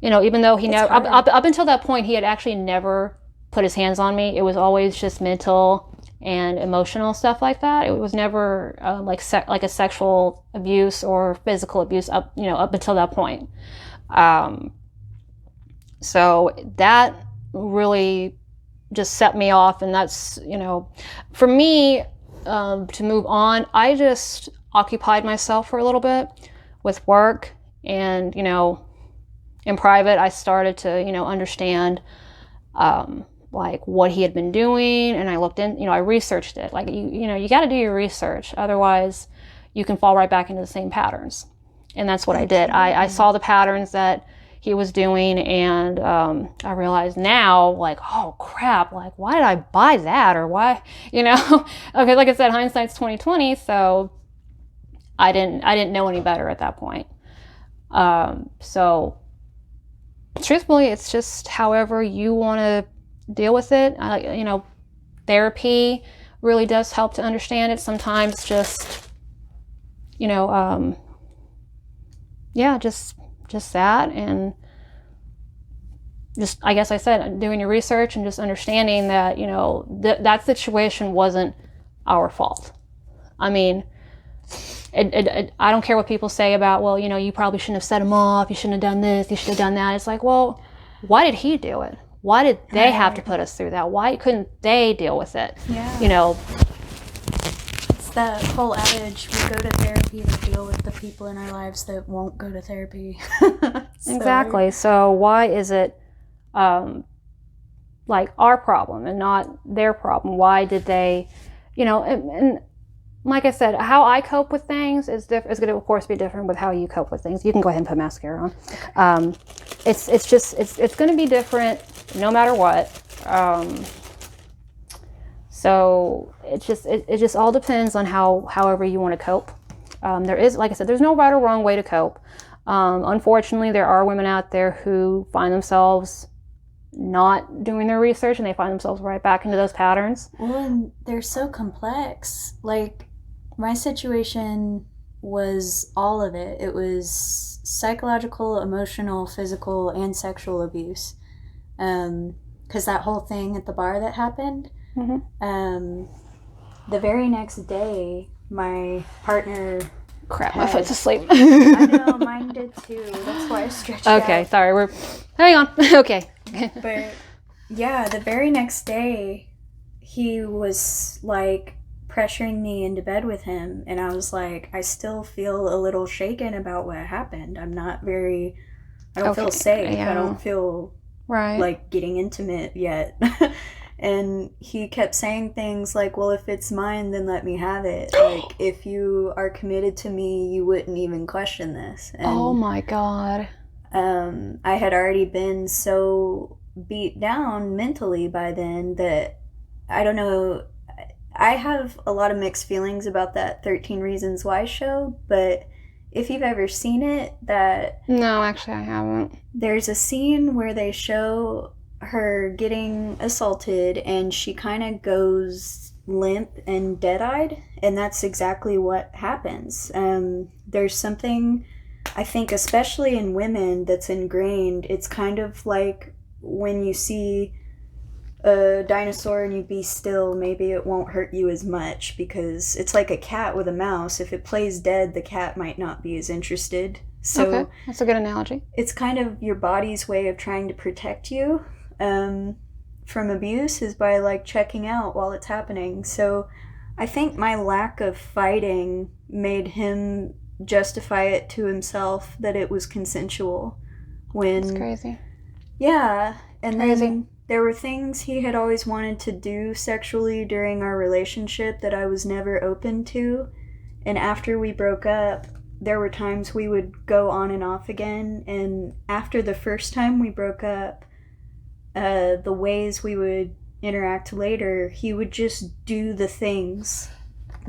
You know, even though he never, up until that point, he had actually never put his hands on me. It was always just mental and emotional stuff like that. It was never like a sexual abuse or physical abuse up until that point. So that really just set me off, and that's, you know, for me to move on, I just occupied myself for a little bit with work, and, you know, in private, I started to, you know, understand like what he had been doing, and I looked in, you know, I researched it. Like, you know, you got to do your research, otherwise you can fall right back into the same patterns. And that's what I did. I saw the patterns that he was doing, and I realized now, like, oh crap, like, why did I buy that, or why, you know? Okay, like I said, hindsight's 20/20, so I didn't know any better at that point. So truthfully, it's just however you want to deal with it. You know, therapy really does help to understand it. Sometimes just, you know, just that, and just, I guess I said, doing your research and just understanding that, you know, that situation wasn't our fault. I mean, I don't care what people say about, well, you know, you probably shouldn't have set him off. You shouldn't have done this. You should have done that. It's like, well, why did he do it? Why did they have to put us through that? Why couldn't they deal with it? Yeah. You know, it's that whole adage, we go to therapy to deal with the people in our lives that won't go to therapy. Exactly. So why is it like our problem and not their problem? Why did they, you know, and like I said, how I cope with things is going to, of course, be different with how you cope with things. You can go ahead and put mascara on. It's going to be different no matter what. So it just all depends on however you want to cope. There is, like I said, there's no right or wrong way to cope. Unfortunately, there are women out there who find themselves not doing their research and they find themselves right back into those patterns. Well, and they're so complex. Like, my situation was all of it. It was psychological, emotional, physical, and sexual abuse. Because that whole thing at the bar that happened, the very next day, my partner... Crap, my foot's asleep. I know, mine did too. That's why I stretched out. Okay, sorry, hang on. Okay. But, yeah, the very next day, he was, like, pressuring me into bed with him, and I was like, I still feel a little shaken about what happened. I don't feel safe. Yeah. I don't feel like getting intimate yet. And he kept saying things like, well, if it's mine, then let me have it. Like, if you are committed to me, you wouldn't even question this. And, oh my God. I had already been so beat down mentally by then that, I don't know, I have a lot of mixed feelings about that 13 Reasons Why show, but if you've ever seen it, No, actually I haven't. There's a scene where they show her getting assaulted and she kind of goes limp and dead-eyed, and that's exactly what happens. There's something, I think, especially in women, that's ingrained. It's kind of like when you see a dinosaur and you be still, maybe it won't hurt you as much, because it's like a cat with a mouse. If it plays dead, the cat might not be as interested. So okay, that's a good analogy. It's kind of your body's way of trying to protect you from abuse, is by like checking out while it's happening. So I think my lack of fighting made him justify it to himself that it was consensual. That's crazy. Yeah, and then there were things he had always wanted to do sexually during our relationship that I was never open to. And after we broke up, there were times we would go on and off again. And after the first time we broke up, the ways we would interact later, he would just do the things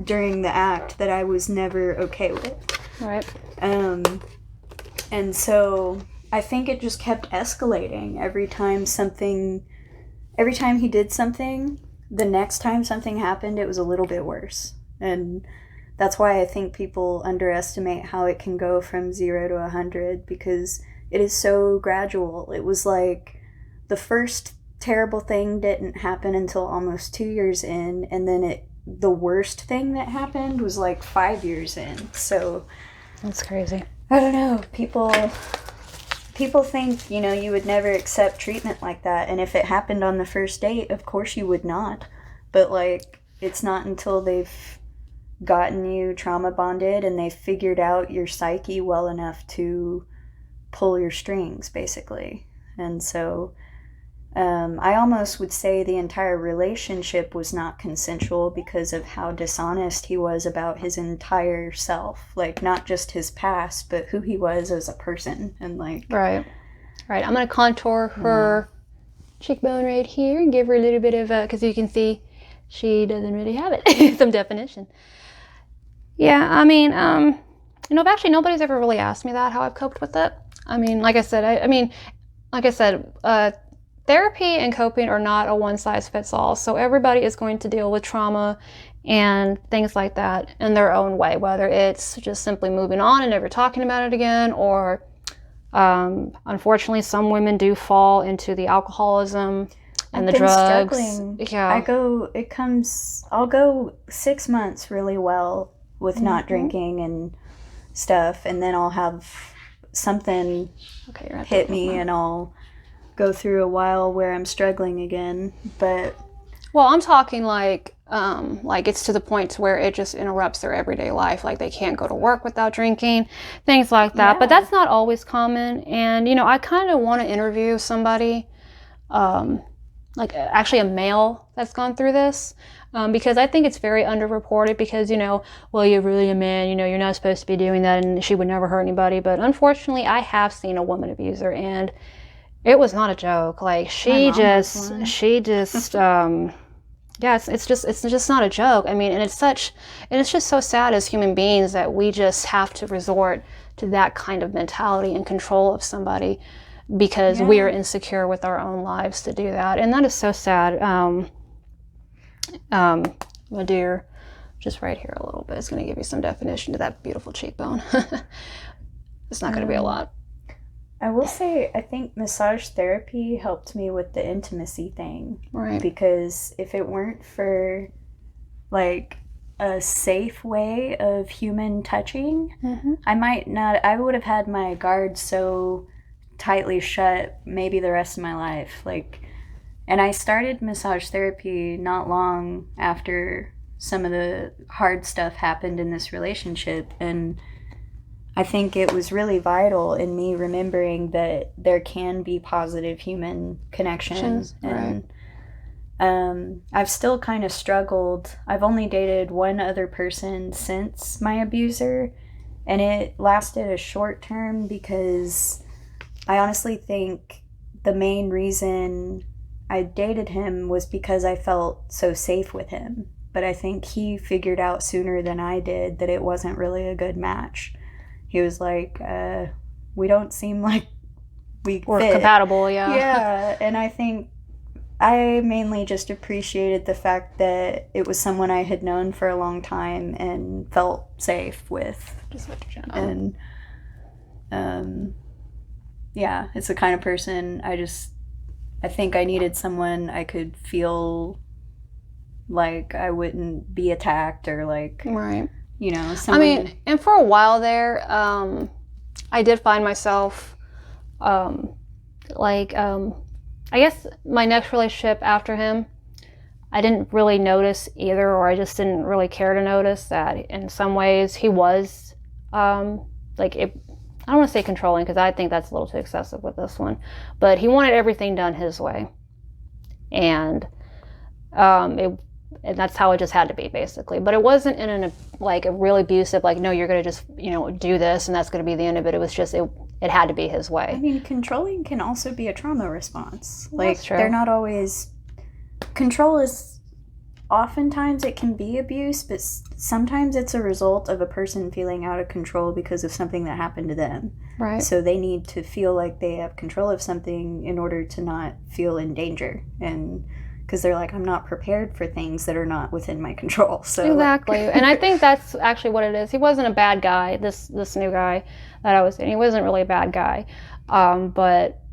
during the act that I was never okay with. Right. And so I think it just kept escalating. Every time he did something, the next time something happened, it was a little bit worse. And that's why I think people underestimate how it can go from 0 to 100, because it is so gradual. It was like the first terrible thing didn't happen until almost 2 years in, and then the worst thing that happened was like 5 years in. So that's crazy. I don't know. People think, you would never accept treatment like that. And if it happened on the first date, of course you would not. But, like, it's not until they've gotten you trauma bonded and they've figured out your psyche well enough to pull your strings, basically. And so I almost would say the entire relationship was not consensual because of how dishonest he was about his entire self. Like, not just his past, but who he was as a person. And like... Right. I'm going to contour her cheekbone right here and give her a little bit of, because you can see she doesn't really have it. Some definition. Yeah, I mean, actually nobody's ever really asked me that, how I've coped with it. I mean, like I said, therapy and coping are not a one-size-fits-all. So everybody is going to deal with trauma and things like that in their own way, whether it's just simply moving on and never talking about it again, or unfortunately some women do fall into the alcoholism and the drugs. Struggling. Yeah. I'll go 6 months really well with not drinking and stuff, and then I'll have something hit me and I'll go through a while where I'm struggling again. But well, I'm talking like it's to the point to where it just interrupts their everyday life. Like they can't go to work without drinking, things like that. Yeah. But that's not always common. And, you know, I kind of want to interview somebody, like actually a male that's gone through this, because I think it's very underreported because, you know, well, you're really a man, you know, you're not supposed to be doing that and she would never hurt anybody. But unfortunately, I have seen a woman abuser and it was not a joke. Like she just, yeah, it's just not a joke. I mean, and it's just so sad as human beings that we just have to resort to that kind of mentality and control of somebody because we are insecure with our own lives to do that. And that is so sad. My dear, just right here a little bit. It's going to give you some definition to that beautiful cheekbone. It's not going to be a lot. I will say, I think massage therapy helped me with the intimacy thing. Right. Because if it weren't for, like, a safe way of human touching, I would have had my guard so tightly shut maybe the rest of my life. Like, and I started massage therapy not long after some of the hard stuff happened in this relationship, and I think it was really vital in me remembering that there can be positive human connections. And I've still kind of struggled. I've only dated one other person since my abuser, and it lasted a short term because I honestly think the main reason I dated him was because I felt so safe with him. But I think he figured out sooner than I did that it wasn't really a good match. He was like, we don't seem like we're compatible, Yeah, and I think I mainly just appreciated the fact that it was someone I had known for a long time and felt safe with. Just let you know. And, yeah, it's the kind of person I think I needed someone I could feel like I wouldn't be attacked or like... Right. You know, I mean, and for a while there, I did find myself, I guess my next relationship after him, I didn't really notice either, or I just didn't really care to notice that in some ways he was, I don't want to say controlling because I think that's a little too excessive with this one, but he wanted everything done his way. And and that's how it just had to be, basically. But it wasn't in a really abusive, like, no, you're going to just, you know, do this and that's going to be the end of it. It was just, it had to be his way. I mean, controlling can also be a trauma response. Well, like, they're not always... Control is... Oftentimes it can be abuse, but sometimes it's a result of a person feeling out of control because of something that happened to them. Right. So they need to feel like they have control of something in order to not feel in danger. And... because they're like, I'm not prepared for things that are not within my control. So exactly. And I think that's actually what it is. He wasn't a bad guy, this new guy that I was dating. He wasn't really a bad guy. But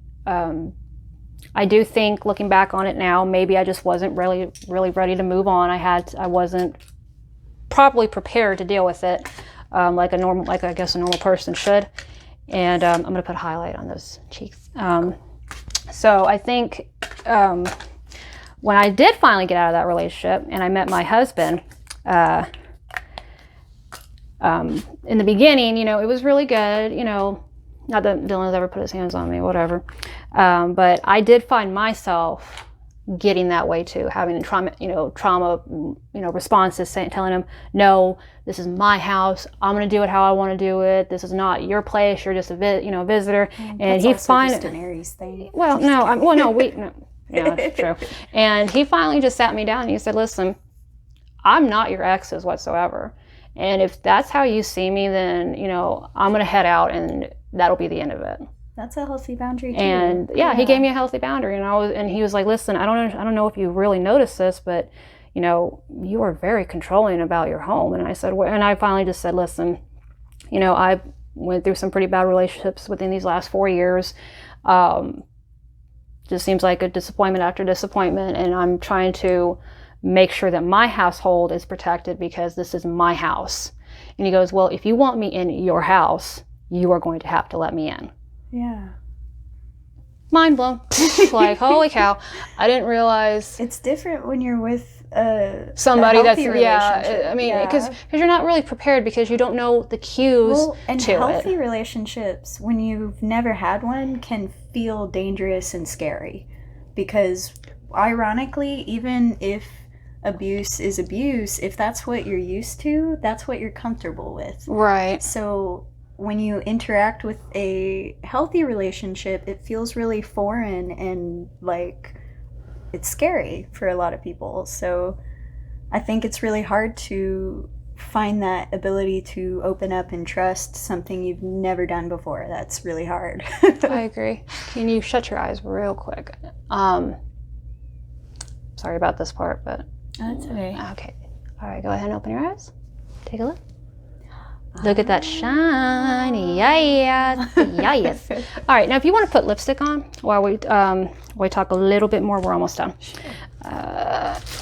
I do think, looking back on it now, maybe I just wasn't really ready to move on. I wasn't properly prepared to deal with it, like I guess a normal person should. And I'm going to put a highlight on those cheeks. So I think... when I did finally get out of that relationship and I met my husband, in the beginning, you know, it was really good, you know, not that Dylan's ever put his hands on me, whatever. But I did find myself getting that way too, having trauma responses, telling him, no, this is my house. I'm going to do it how I want to do it. This is not your place. You're just a visitor. And he finally, just an Aries thing. Well, no, no. Yeah, that's true. And he finally just sat me down and he said, listen, I'm not your exes whatsoever. And if that's how you see me, then, you know, I'm going to head out and that'll be the end of it. That's a healthy boundary too. And yeah, he gave me a healthy boundary. And he was like, listen, I don't know if you really noticed this, but, you know, you are very controlling about your home. And I said, and I finally just said, listen, you know, I went through some pretty bad relationships within these last 4 years. Just seems like a disappointment after disappointment, and I'm trying to make sure that my household is protected because this is my house. And he goes, well, if you want me in your house, you are going to have to let me in. Yeah. Mind blown. Like, holy cow. I didn't realize. It's different when you're with somebody that's, relationship. I mean, because you're not really prepared because you don't know the cues and to healthy relationships, when you've never had one, can feel dangerous and scary. Because ironically, even if abuse is abuse, if that's what you're used to, that's what you're comfortable with. Right. So when you interact with a healthy relationship, it feels really foreign and like it's scary for a lot of people. So I think it's really hard to find that ability to open up and trust something you've never done before. That's really hard. I agree. Can you shut your eyes real quick? Sorry about this part, but... That's okay. Okay. All right, go ahead and open your eyes. Take a look. Look at that shiny, yes. All right, now if you want to put lipstick on while we talk a little bit more, we're almost done.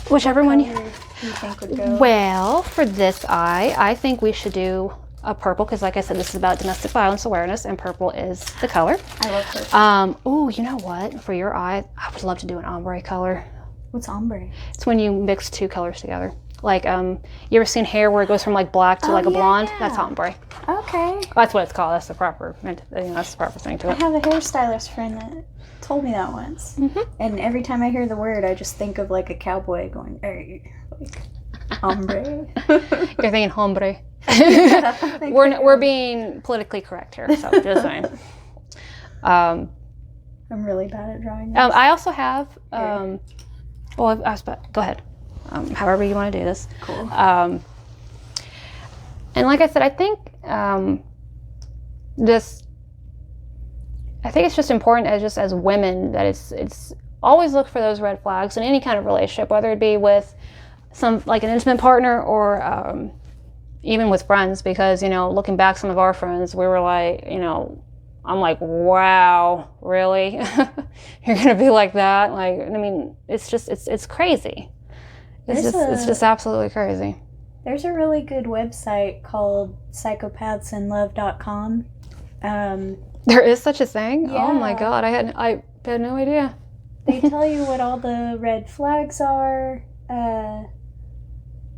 Whichever one you think would go. Well, for this eye, I think we should do a purple, because like I said, this is about domestic violence awareness, and purple is the color. I love purple. Oh, you know what? For your eye, I would love to do an ombre color. What's ombre? It's when you mix two colors together. Like, you ever seen hair where it goes from like black to like a blonde? Yeah. That's ombre. Okay. That's what it's called. That's the proper, that's the proper thing to I it. have a hairstylist friend that told me that once. Mm-hmm. And every time I hear the word, I just think of like a cowboy going, hey, like, ombre. You're thinking hombre. We're being politically correct here, so just saying. I'm really bad at drawing this. I also have, go ahead. However you want to do this. Cool. And like I said, I think it's just important as women that it's always look for those red flags in any kind of relationship, whether it be with some like an intimate partner or even with friends, because looking back, some of our friends, we were like, I'm like, wow, really? You're gonna be like that? Like, I mean, it's crazy. It's just absolutely crazy. There's a really good website called psychopathandlove.com. There is such a thing? Yeah. Oh my God, I had no idea. They tell you what all the red flags are.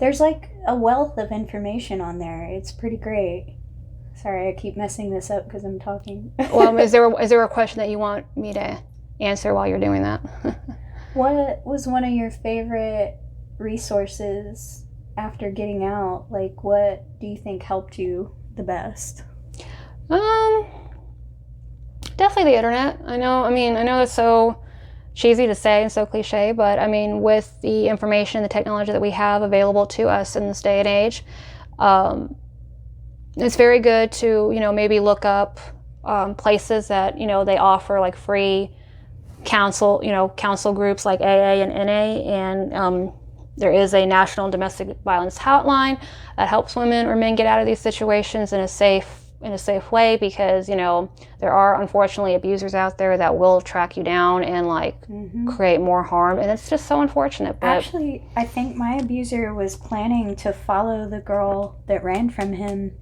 There's like a wealth of information on there. It's pretty great. Sorry, I keep messing this up because I'm talking. Well, is there a question that you want me to answer while you're doing that? What was one of your favorite resources after getting out? Like, what do you think helped you the best? Definitely the internet. I know it's so cheesy to say and so cliche, but I mean, with the information, the technology that we have available to us in this day and age, it's very good to, maybe look up places that, they offer like free counsel groups like AA and NA, and there is a national domestic violence hotline that helps women or men get out of these situations in a safe way, because there are unfortunately abusers out there that will track you down and create more harm, and it's just so unfortunate. But actually, I think my abuser was planning to follow the girl that ran from him.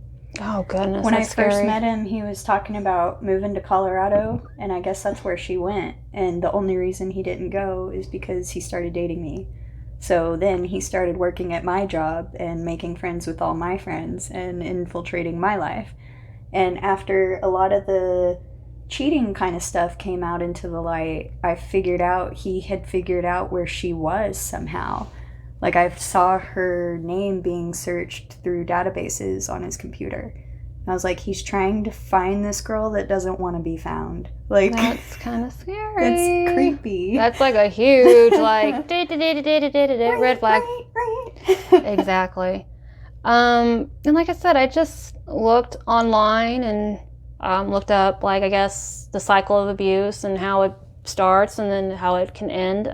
Oh goodness! When I scary. first met him, he was talking about moving to Colorado, and I guess that's where she went. And the only reason he didn't go is because he started dating me. So then he started working at my job and making friends with all my friends and infiltrating my life. And after a lot of the cheating kind of stuff came out into the light, I figured out he had figured out where she was somehow. Like, I saw her name being searched through databases on his computer. And I was like, he's trying to find this girl that doesn't want to be found. Like, that's kind of scary. That's creepy. That's like a huge, red flag. Exactly. And like I said, I just looked online and looked up, I guess, the cycle of abuse and how it starts and then how it can end.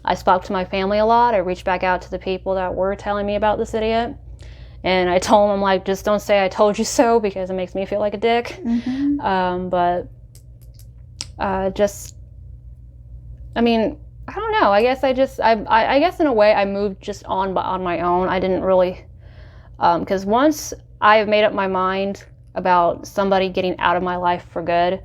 I spoke to my family a lot. I reached back out to the people that were telling me about this idiot. And I told them, just don't say I told you so, because it makes me feel like a dick. Mm-hmm. I don't know. I guess I guess in a way I moved just on my own. I didn't really Because once I have made up my mind about somebody getting out of my life for good,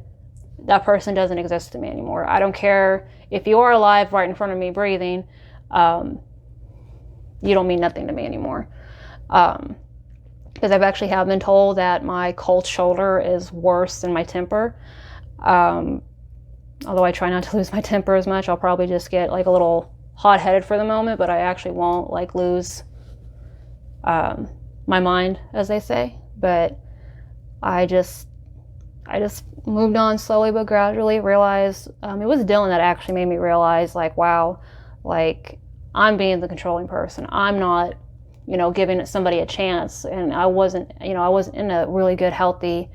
that person doesn't exist to me anymore. I don't care if you are alive right in front of me breathing, you don't mean nothing to me anymore. Because I've actually have been told that my cold shoulder is worse than my temper. Although I try not to lose my temper as much, I'll probably just get like a little hot-headed for the moment, but I actually won't like lose my mind, as they say. But I just moved on slowly but gradually, realized it was Dylan that actually made me realize, like, wow, like, I'm being the controlling person. I'm not, giving somebody a chance. And I wasn't in a really good, healthy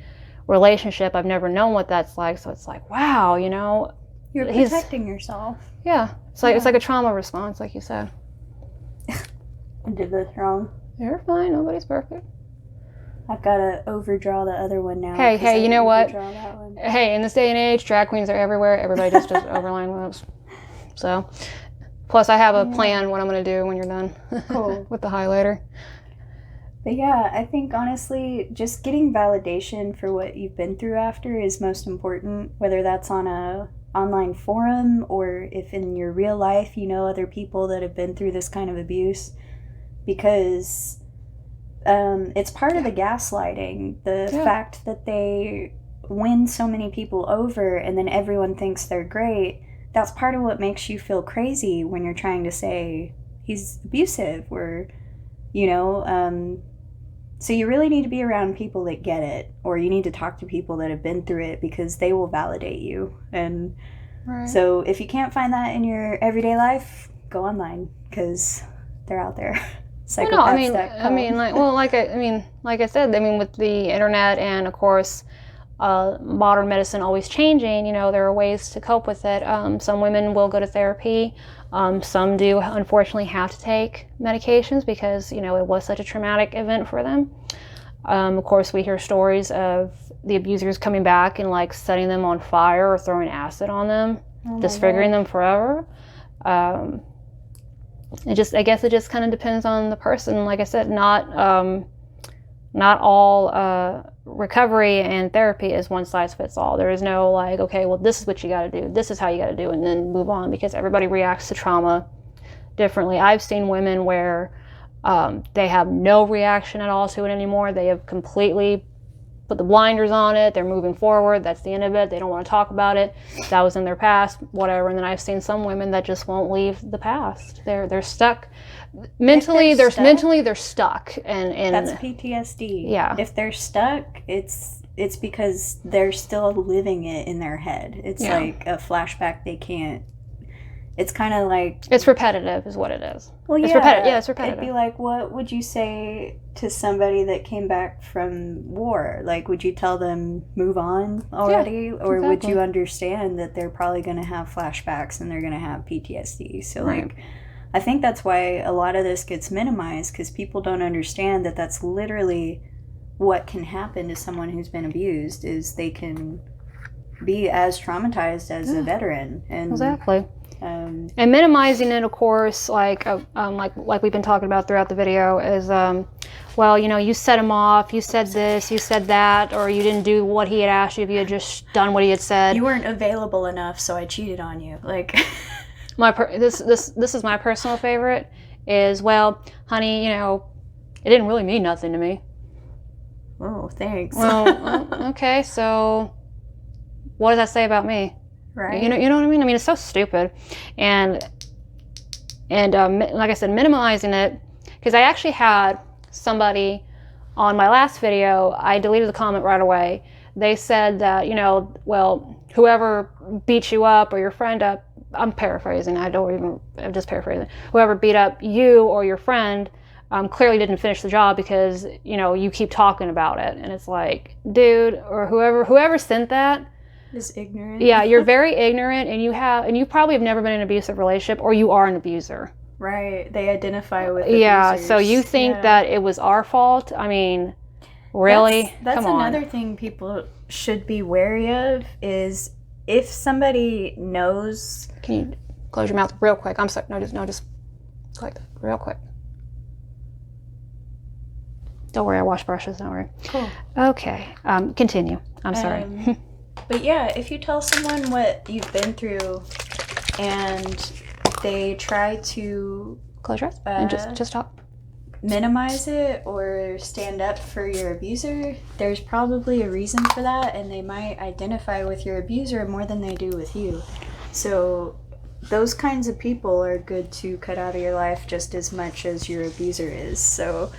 relationship. I've never known what that's like. So it's like, wow, You're protecting yourself. Yeah. It's like a trauma response, like you said. I did this wrong. You're fine. Nobody's perfect. I've got to overdraw the other one now. Hey, you know what? Hey, in this day and age, drag queens are everywhere. Everybody just does overline moves. So, plus I have a plan what I'm going to do when you're done. Cool. With the highlighter. But yeah, I think honestly, just getting validation for what you've been through after is most important, whether that's on a online forum or if in your real life you know other people that have been through this kind of abuse, because it's part of the gaslighting, the fact that they win so many people over and then everyone thinks they're great. That's part of what makes you feel crazy when you're trying to say he's abusive or, so you really need to be around people that get it, or you need to talk to people that have been through it because they will validate you. And so if you can't find that in your everyday life, go online like I said, with the internet and of course modern medicine always changing, there are ways to cope with it. Some women will go to therapy. Some do unfortunately have to take medications because, it was such a traumatic event for them. Of course, we hear stories of the abusers coming back and like setting them on fire or throwing acid on them, disfiguring them forever. I guess it just kind of depends on the person. Like I said, not all recovery and therapy is one size fits all. There is no like, okay, well, this is what you got to do. This is how you got to do, and then move on, because everybody reacts to trauma differently. I've seen women where they have no reaction at all to it anymore. They have completely put the blinders on it. They're moving forward. That's the end of it. They don't want to talk about it. That was in their past, whatever. And then I've seen some women that just won't leave the past. They're stuck. Mentally, they're stuck. And that's PTSD. Yeah. If they're stuck, it's because they're still living it in their head. It's like a flashback they can't. It's kind of like... It's repetitive is what it is. Well, it's repetitive. Yeah, it's repetitive. It'd be like, what would you say to somebody that came back from war? Like, would you tell them, move on already? Yeah, or would you understand that they're probably going to have flashbacks and they're going to have PTSD? So, like, I think that's why a lot of this gets minimized, because people don't understand that that's literally what can happen to someone who's been abused, is they can be as traumatized as a veteran. And exactly. And minimizing it, of course, like we've been talking about throughout the video, is well, you set him off, you said this, you said that, or you didn't do what he had asked you. If you had just done what he had said, you weren't available enough, so I cheated on you. Like, this is my personal favorite. Is, well, honey, it didn't really mean nothing to me. Oh, thanks. Well, okay, so what does that say about me? Right. You know what I mean? I mean, it's so stupid. And like I said, minimizing it, because I actually had somebody on my last video, I deleted the comment right away. They said that, well, whoever beat you up or your friend up, I'm paraphrasing, I'm just paraphrasing. Whoever beat up you or your friend clearly didn't finish the job because, you keep talking about it. And it's like, dude, or whoever sent that, is ignorant. Yeah, you're very ignorant, and you probably have never been in an abusive relationship, or you are an abuser. Right. They identify with abusers. Yeah, so you think that it was our fault? I mean, really? That's Come on. Another thing people should be wary of is if somebody knows... Can you close your mouth real quick? I'm sorry. No, just like that, real quick. Don't worry, I wash brushes, don't worry. Cool. Okay, continue. I'm sorry. But yeah, if you tell someone what you've been through and they try to Close your eyes and just talk. minimize it or stand up for your abuser, there's probably a reason for that, and they might identify with your abuser more than they do with you. So those kinds of people are good to cut out of your life just as much as your abuser is. So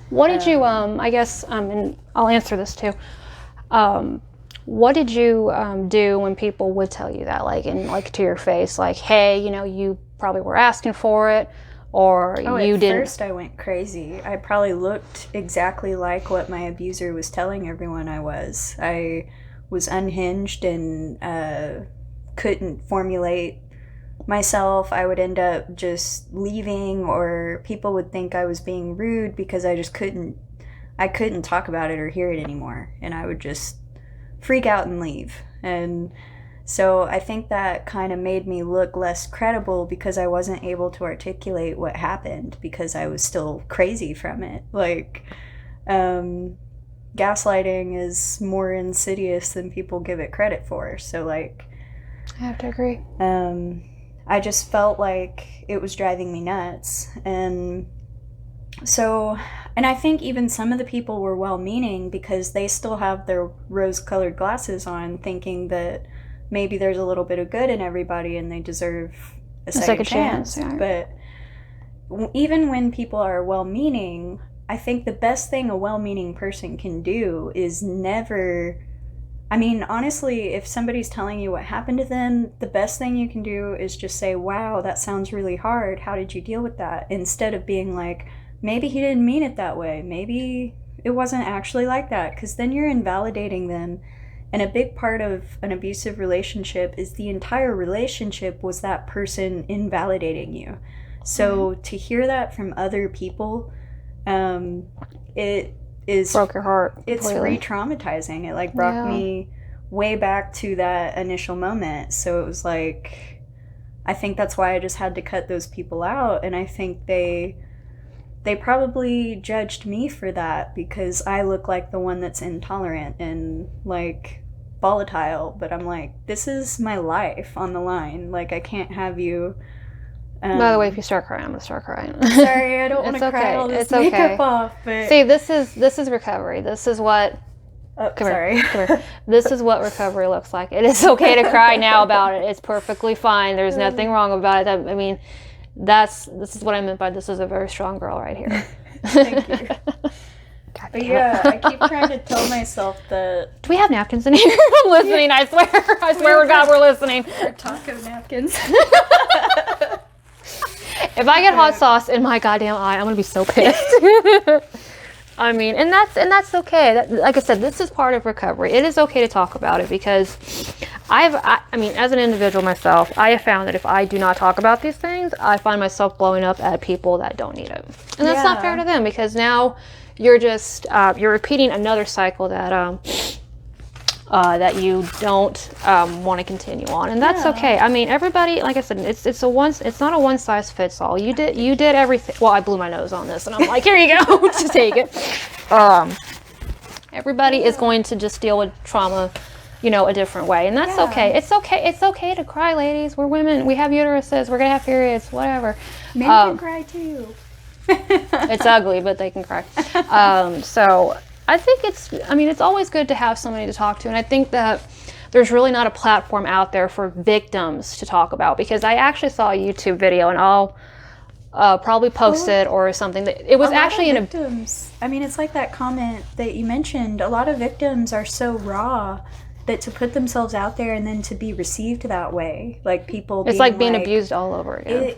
what did you I guess and I'll answer this too. What did you do when people would tell you that, like to your face, like, hey, you probably were asking for it, or you didn't? At first I went crazy. I probably looked exactly like what my abuser was telling everyone I was. I was unhinged and couldn't formulate myself. I would end up just leaving, or people would think I was being rude because I couldn't talk about it or hear it anymore, and I would just freak out and leave. And so I think that kind of made me look less credible because I wasn't able to articulate what happened because I was still crazy from it. Like, gaslighting is more insidious than people give it credit for. So, like, I have to agree. I just felt like it was driving me nuts. And so, and I think even some of the people were well-meaning because they still have their rose-colored glasses on, thinking that maybe there's a little bit of good in everybody and they deserve a second chance. Yeah. But even when people are well-meaning, I think the best thing a well-meaning person can do is never... I mean, honestly, if somebody's telling you what happened to them, the best thing you can do is just say, wow, that sounds really hard. How did you deal with that? Instead of being like, maybe he didn't mean it that way. Maybe it wasn't actually like that. Because then you're invalidating them. And a big part of an abusive relationship is the entire relationship was that person invalidating you. So to hear that from other people, it broke your heart. It's re-traumatizing. It like brought me way back to that initial moment. So it was like, I think that's why I just had to cut those people out. And I think they probably judged me for that because I look like the one that's intolerant and like volatile. But I'm like, this is my life on the line. Like, I can't have you. By the way, if you start crying, I'm gonna start crying. Sorry, I don't want to cry all this makeup off. But see, this is recovery. This is what. Come here. This is what recovery looks like. It is okay to cry now about it. It's perfectly fine. There's nothing wrong about it. I mean, this is what I meant by this is a very strong girl right here. Thank you. But yeah, I keep trying to tell myself that... Do we have napkins in here? I'm listening, I swear. I swear to God we're listening. Our taco napkins. If I get hot sauce in my goddamn eye, I'm going to be so pissed. I mean, and that's okay. Like I said, this is part of recovery. It is okay to talk about it because I mean, as an individual myself, I have found that if I do not talk about these things, I find myself blowing up at people that don't need it. And that's not fair to them because now you're just, you're repeating another cycle that you don't want to continue on, and that's okay. I mean, everybody, like I said, it's not a one size fits all. You did everything. Well, I blew my nose on this, and I'm like, here you go, just take it. Everybody is going to just deal with trauma, a different way, and that's okay. It's okay to cry, ladies. We're women. We have uteruses. We're gonna have periods. Whatever. Men can cry too. It's ugly, but they can cry. So. I think it's always good to have somebody to talk to, and I think that there's really not a platform out there for victims to talk about, because I actually saw a YouTube video, and I'll probably post it or something. That it was actually in victims. I mean, it's like that comment that you mentioned. A lot of victims are so raw that to put themselves out there and then to be received that way, like people it's like being abused all over again.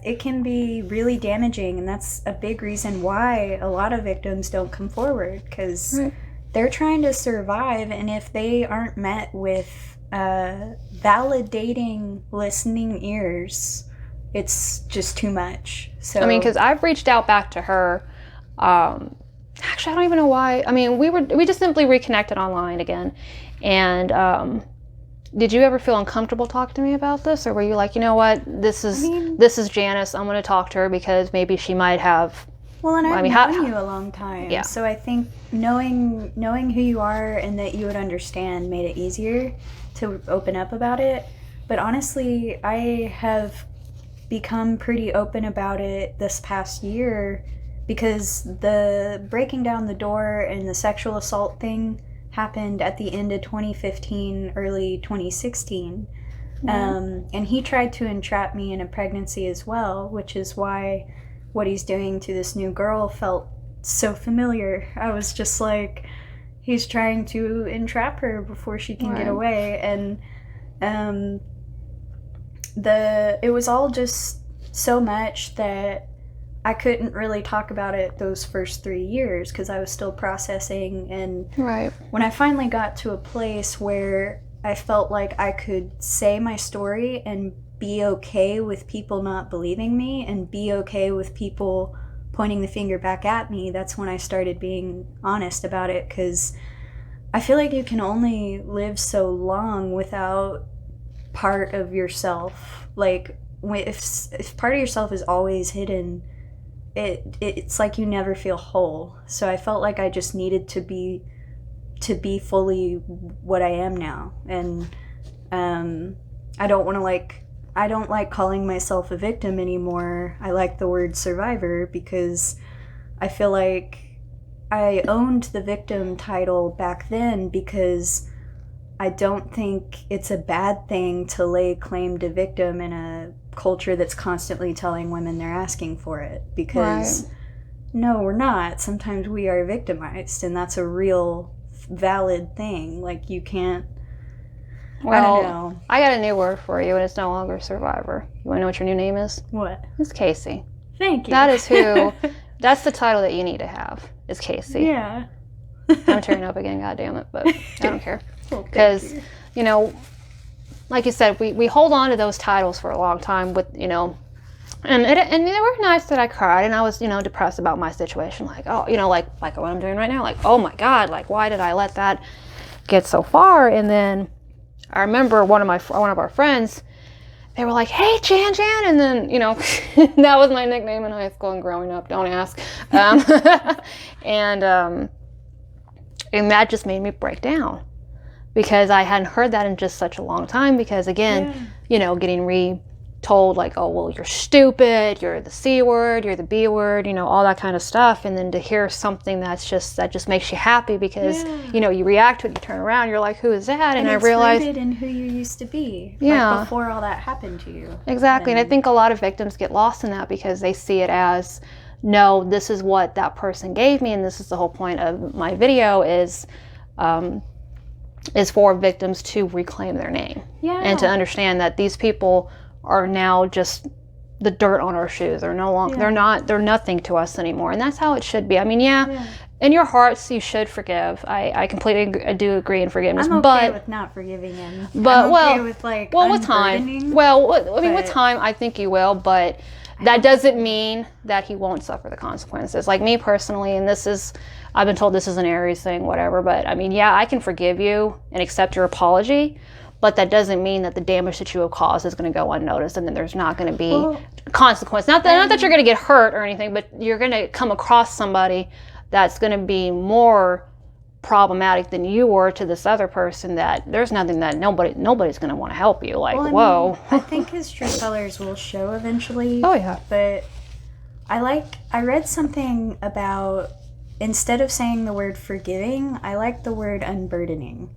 It can be really damaging, and that's a big reason why a lot of victims don't come forward, because they're trying to survive, and if they aren't met with validating listening ears, it's just too much. So I mean, because I've reached out back to her. Actually, I don't even know why. I mean, we just simply reconnected online again. And did you ever feel uncomfortable talking to me about this, or were you like, you know what, this is Janice, I'm going to talk to her because maybe she might have Well, and I've known you a long time. Yeah. So I think knowing who you are and that you would understand made it easier to open up about it. But honestly, I have become pretty open about it this past year because the breaking down the door and the sexual assault thing happened at the end of 2015, early 2016. And he tried to entrap me in a pregnancy as well, which is why what he's doing to this new girl felt so familiar. I was just like, he's trying to entrap her before she can get away. And it was all just so much that I couldn't really talk about it those first 3 years because I was still processing. And when I finally got to a place where I felt like I could say my story and be okay with people not believing me and be okay with people pointing the finger back at me, that's when I started being honest about it, because I feel like you can only live so long without part of yourself. Like, if part of yourself is always hidden, it's like you never feel whole. So I felt like I just needed to be fully what I am now. And I don't like calling myself a victim anymore. I like the word survivor because I feel like I owned the victim title back then, because I don't think it's a bad thing to lay claim to victim in a culture that's constantly telling women they're asking for it. Because no, we're not. Sometimes we are victimized, and that's a real valid thing. Like, you can't. Well, I don't know. I got a new word for you, and it's no longer survivor. You want to know what your new name is? What? It's Casey. Thank you. That is who. That's the title that you need to have. Is Casey. Yeah. I'm tearing up again. God damn it! But I don't care, because you know, like you said, we hold on to those titles for a long time. With and they were nice that I cried and I was depressed about my situation. Like, oh, like what I'm doing right now. Like, oh my God, like why did I let that get so far? And then I remember one of our friends, they were like, hey, Jan, and then, that was my nickname in high school and growing up, don't ask. And that just made me break down, because I hadn't heard that in just such a long time, because again, getting told like, oh, well, you're stupid, you're the C word, you're the B word, all that kind of stuff. And then to hear something that just makes you happy, because, you react to it, you turn around, you're like, who is that? And I realized. It's rooted in who you used to be. Yeah. Like before all that happened to you. Exactly. And I think a lot of victims get lost in that, because they see it as, no, this is what that person gave me. And this is the whole point of my video is for victims to reclaim their name. Yeah. And to understand that these people are now just the dirt on our shoes. They're no longer, they're nothing to us anymore. And that's how it should be. I mean, in your hearts, you should forgive. I completely do agree in forgiveness. I'm okay with not forgiving him. But, I'm okay with with time. Well, I mean, with time, I think you will, but that doesn't mean that he won't suffer the consequences. Like me personally, and I've been told this is an Aries thing, whatever, but I mean, I can forgive you and accept your apology, but that doesn't mean that the damage that you have caused is going to go unnoticed, and then there's not going to be consequence. Not that you're going to get hurt or anything, but you're going to come across somebody that's going to be more problematic than you were to this other person, that there's nothing that nobody's going to want to help you. Like, whoa. I think his true colors will show eventually. Oh, yeah. But I read something about, instead of saying the word forgiving, I like the word unburdening.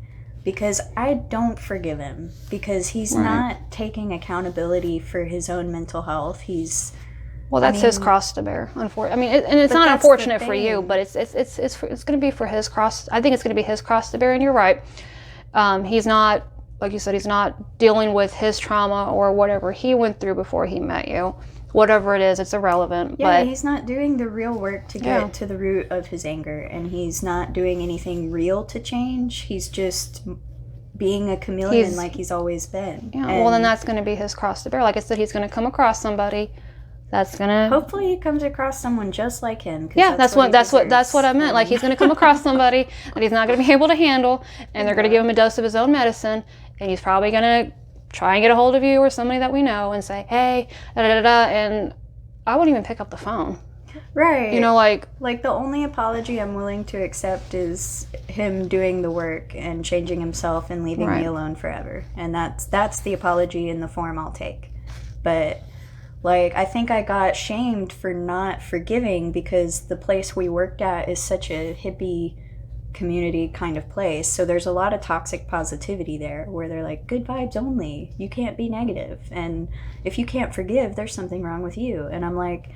Because I don't forgive him, because he's not taking accountability for his own mental health. That's his cross to bear. Unfortunately, and it's not unfortunate for you, but it's going to be for his cross. I think it's going to be his cross to bear, and you're right. He's not, like you said, he's not dealing with his trauma or whatever he went through before he met you. Whatever it is, it's irrelevant. Yeah, but he's not doing the real work to get to the root of his anger, and he's not doing anything real to change. He's just being a chameleon like he's always been. Yeah, well, then that's going to be his cross to bear. Like I said, he's going to come across somebody that's going to... Hopefully he comes across someone just like him. Yeah, that's what I meant. Like, he's going to come across somebody that he's not going to be able to handle, and they're going to give him a dose of his own medicine, and he's probably going to try and get a hold of you or somebody that we know and say, hey, da-da-da-da, and I wouldn't even pick up the phone. Right. You know, like the only apology I'm willing to accept is him doing the work and changing himself and leaving me alone forever. And that's the apology in the form I'll take. But like, I think I got shamed for not forgiving because the place we worked at is such a hippie community kind of place. So there's a lot of toxic positivity there where they're like, good vibes only. You can't be negative. And if you can't forgive, there's something wrong with you. And I'm like,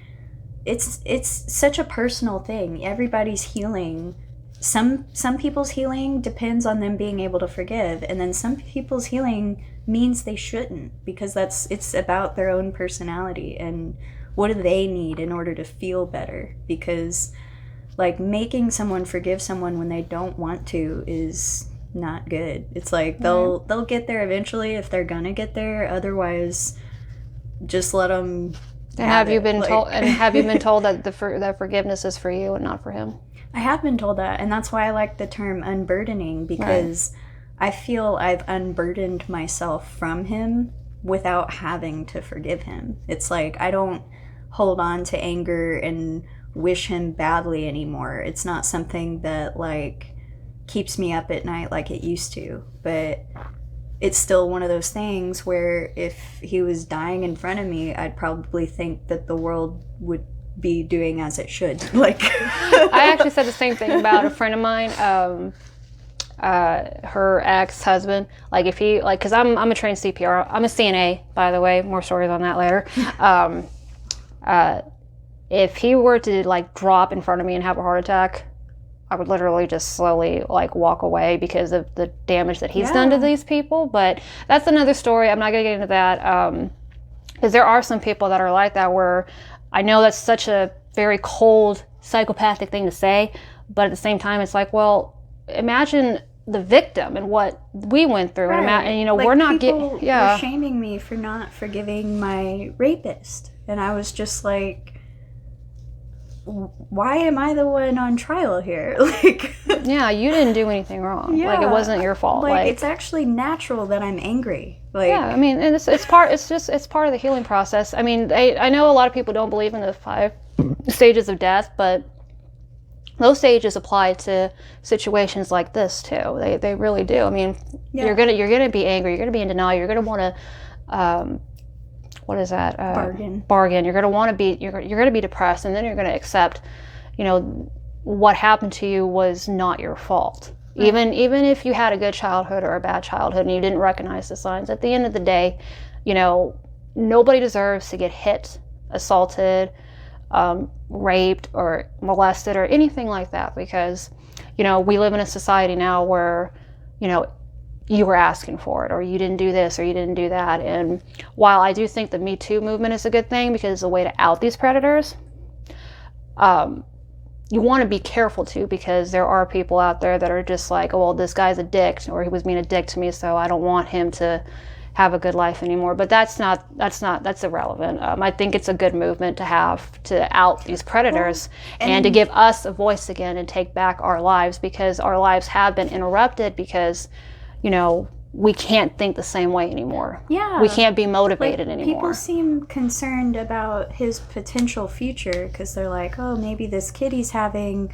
it's such a personal thing. Everybody's healing. Some people's healing depends on them being able to forgive, and then some people's healing means they shouldn't, because it's about their own personality and what do they need in order to feel better. Because like, making someone forgive someone when they don't want to is not good. It's like they'll get there eventually if they're gonna get there. Otherwise, just let them. And have you been told? And have you been told that that forgiveness is for you and not for him? I have been told that, and that's why I like the term unburdening, because I feel I've unburdened myself from him without having to forgive him. It's like I don't hold on to anger and wish him badly anymore. It's not something that like keeps me up at night like it used to, but it's still one of those things where if he was dying in front of me, I'd probably think that the world would be doing as it should. Like, I actually said the same thing about a friend of mine, her ex-husband. Like, if he, like, because I'm a trained CPR. I'm a CNA, by the way. More stories on that later. If he were to like drop in front of me and have a heart attack, I would literally just slowly like walk away because of the damage that he's done to these people. But that's another story. I'm not going to get into that, because there are some people that are like that, where I know that's such a very cold, psychopathic thing to say, but at the same time, it's like, well, imagine the victim and what we went through, and you know, like, we're not getting. Were shaming me for not forgiving my rapist, and I was just like, why am I the one on trial here? Like, yeah, you didn't do anything wrong. Yeah. Like, it wasn't your fault. Like, it's actually natural that I'm angry. Like, yeah, I mean, and it's part of the healing process. I mean, I know a lot of people don't believe in the 5 stages of death, but those stages apply to situations like this too. They really do. I mean, you're gonna be angry. You're gonna be in denial. You're gonna want to. What is that? Bargain. You're gonna be depressed, and then you're gonna accept, you know, what happened to you was not your fault. Right. Even if you had a good childhood or a bad childhood and you didn't recognize the signs, at the end of the day, you know, nobody deserves to get hit, assaulted, raped, or molested, or anything like that, because, you know, we live in a society now where, you know, you were asking for it, or you didn't do this, or you didn't do that. And while I do think the Me Too movement is a good thing because it's a way to out these predators, you want to be careful too, because there are people out there that are just like, oh, well, this guy's a dick, or he was being a dick to me, so I don't want him to have a good life anymore. But that's irrelevant. I think it's a good movement to have, to out these predators, and to give us a voice again and take back our lives, because our lives have been interrupted because, you know, we can't think the same way anymore. Yeah. We can't be motivated anymore. People seem concerned about his potential future because they're like, oh, maybe this kid he's having,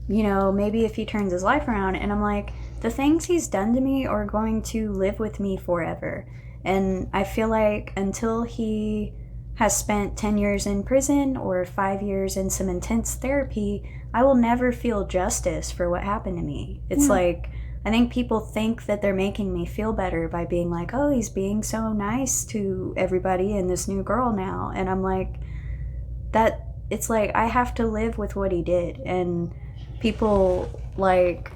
you know, maybe if he turns his life around. And I'm like, the things he's done to me are going to live with me forever. And I feel like until he has spent 10 years in prison or 5 years in some intense therapy, I will never feel justice for what happened to me. It's like, I think people think that they're making me feel better by being like, oh, he's being so nice to everybody and this new girl now. And I'm like, that it's like, I have to live with what he did. And people, like,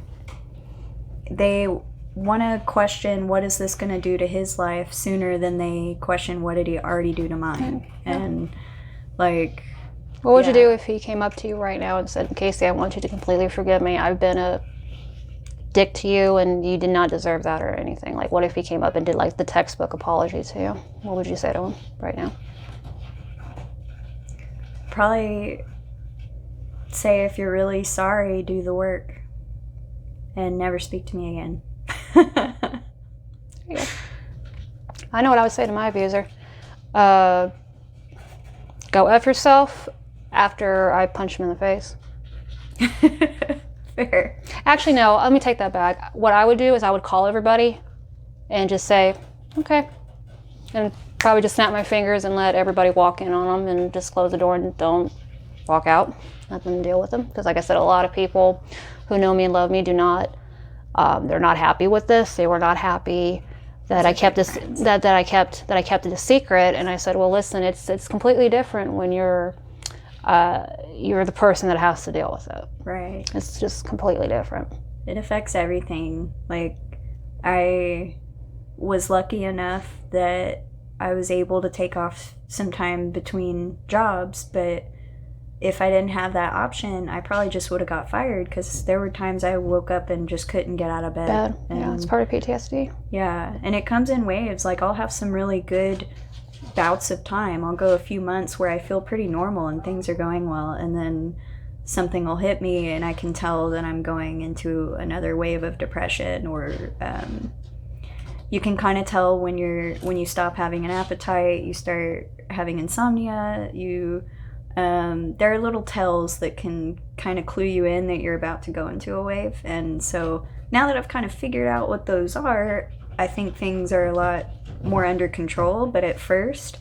they want to question what is this going to do to his life sooner than they question what did he already do to mine. And like, what would you do if he came up to you right now and said, Casey, I want you to completely forgive me. I've been a dick to you and you did not deserve that or anything? Like, what if he came up and did like the textbook apology to you? What would you say to him right now? Probably say, if you're really sorry, do the work and never speak to me again. Yeah. I know what I would say to my abuser. Go F yourself After I punch him in the face. Fair. Actually, no, let me take that back. What I would do is I would call everybody and just say, okay. And probably just snap my fingers and let everybody walk in on them and just close the door and don't walk out. Let them deal with them. Because like I said, a lot of people who know me and love me do not, they're not happy with this. They were not happy that I kept this, that I kept it a secret. And I said, well, listen, it's completely different when you're the person that has to deal with it. Right. It's just completely different. It affects everything. Like, I was lucky enough that I was able to take off some time between jobs, but if I didn't have that option, I probably just would have got fired, because there were times I woke up and just couldn't get out of bed. Yeah, it's part of PTSD. Yeah, and it comes in waves. Like, I'll have some really good bouts of time. I'll go a few months where I feel pretty normal and things are going well, and then something will hit me and I can tell that I'm going into another wave of depression, or you can kind of tell when you stop having an appetite, you start having insomnia, there are little tells that can kind of clue you in that you're about to go into a wave. And so now that I've kind of figured out what those are, I think things are a lot more under control. But at first,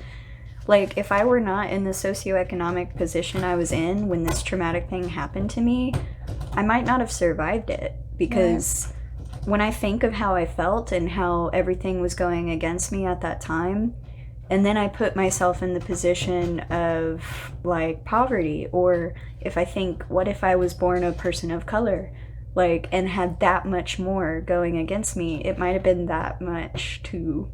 like, if I were not in the socioeconomic position I was in when this traumatic thing happened to me, I might not have survived it. Because when I think of how I felt and how everything was going against me at that time, and then I put myself in the position of, like, poverty, or if I think, what if I was born a person of color, like, and had that much more going against me, it might have been that much to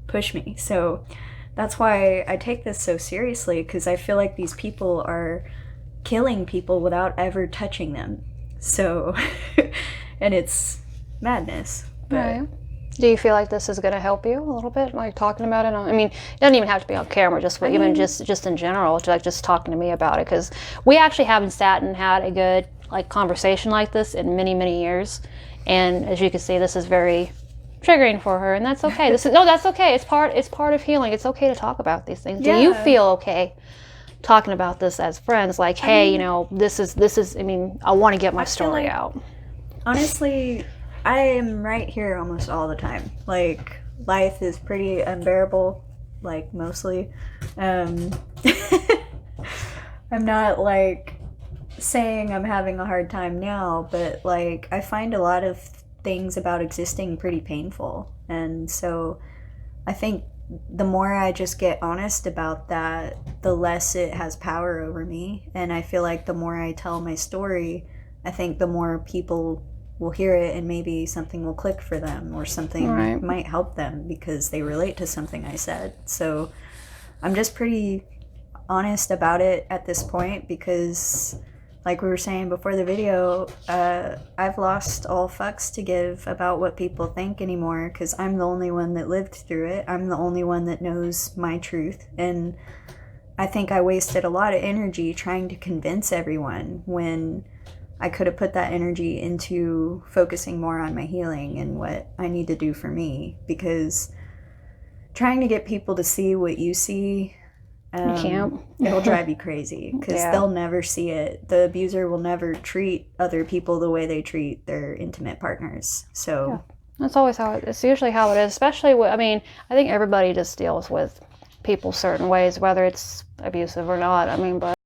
push me. So that's why I take this so seriously, because I feel like these people are killing people without ever touching them. So, and it's madness. But Right. Do you feel like this is going to help you a little bit, like talking about it? I mean, it doesn't even have to be on camera, just even just in general, like just talking to me about it, because we actually haven't sat and had a good, like, conversation like this in many, many years. And as you can see, this is very triggering for her, and that's okay. That's okay. It's part of healing. It's okay to talk about these things. Yeah. Do you feel okay talking about this as friends? Like, hey, this is. I mean, I want to get my story out. Honestly, I am right here almost all the time. Like, life is pretty unbearable, like, mostly. I'm not, like, saying I'm having a hard time now, but, like, I find a lot of things about existing pretty painful. And so I think the more I just get honest about that, the less it has power over me. And I feel like the more I tell my story, I think the more people will hear it, and maybe something will click for them, or something might help them because they relate to something I said. So I'm just pretty honest about it at this point, because, like we were saying before the video, I've lost all fucks to give about what people think anymore, because I'm the only one that lived through it. I'm the only one that knows my truth. And I think I wasted a lot of energy trying to convince everyone, when I could have put that energy into focusing more on my healing and what I need to do for me. Because trying to get people to see what you see, You can't. it'll drive you crazy, because they'll never see it. The abuser will never treat other people the way they treat their intimate partners. So that's always it's usually how it is, especially I think everybody just deals with people certain ways, whether it's abusive or not. I mean, but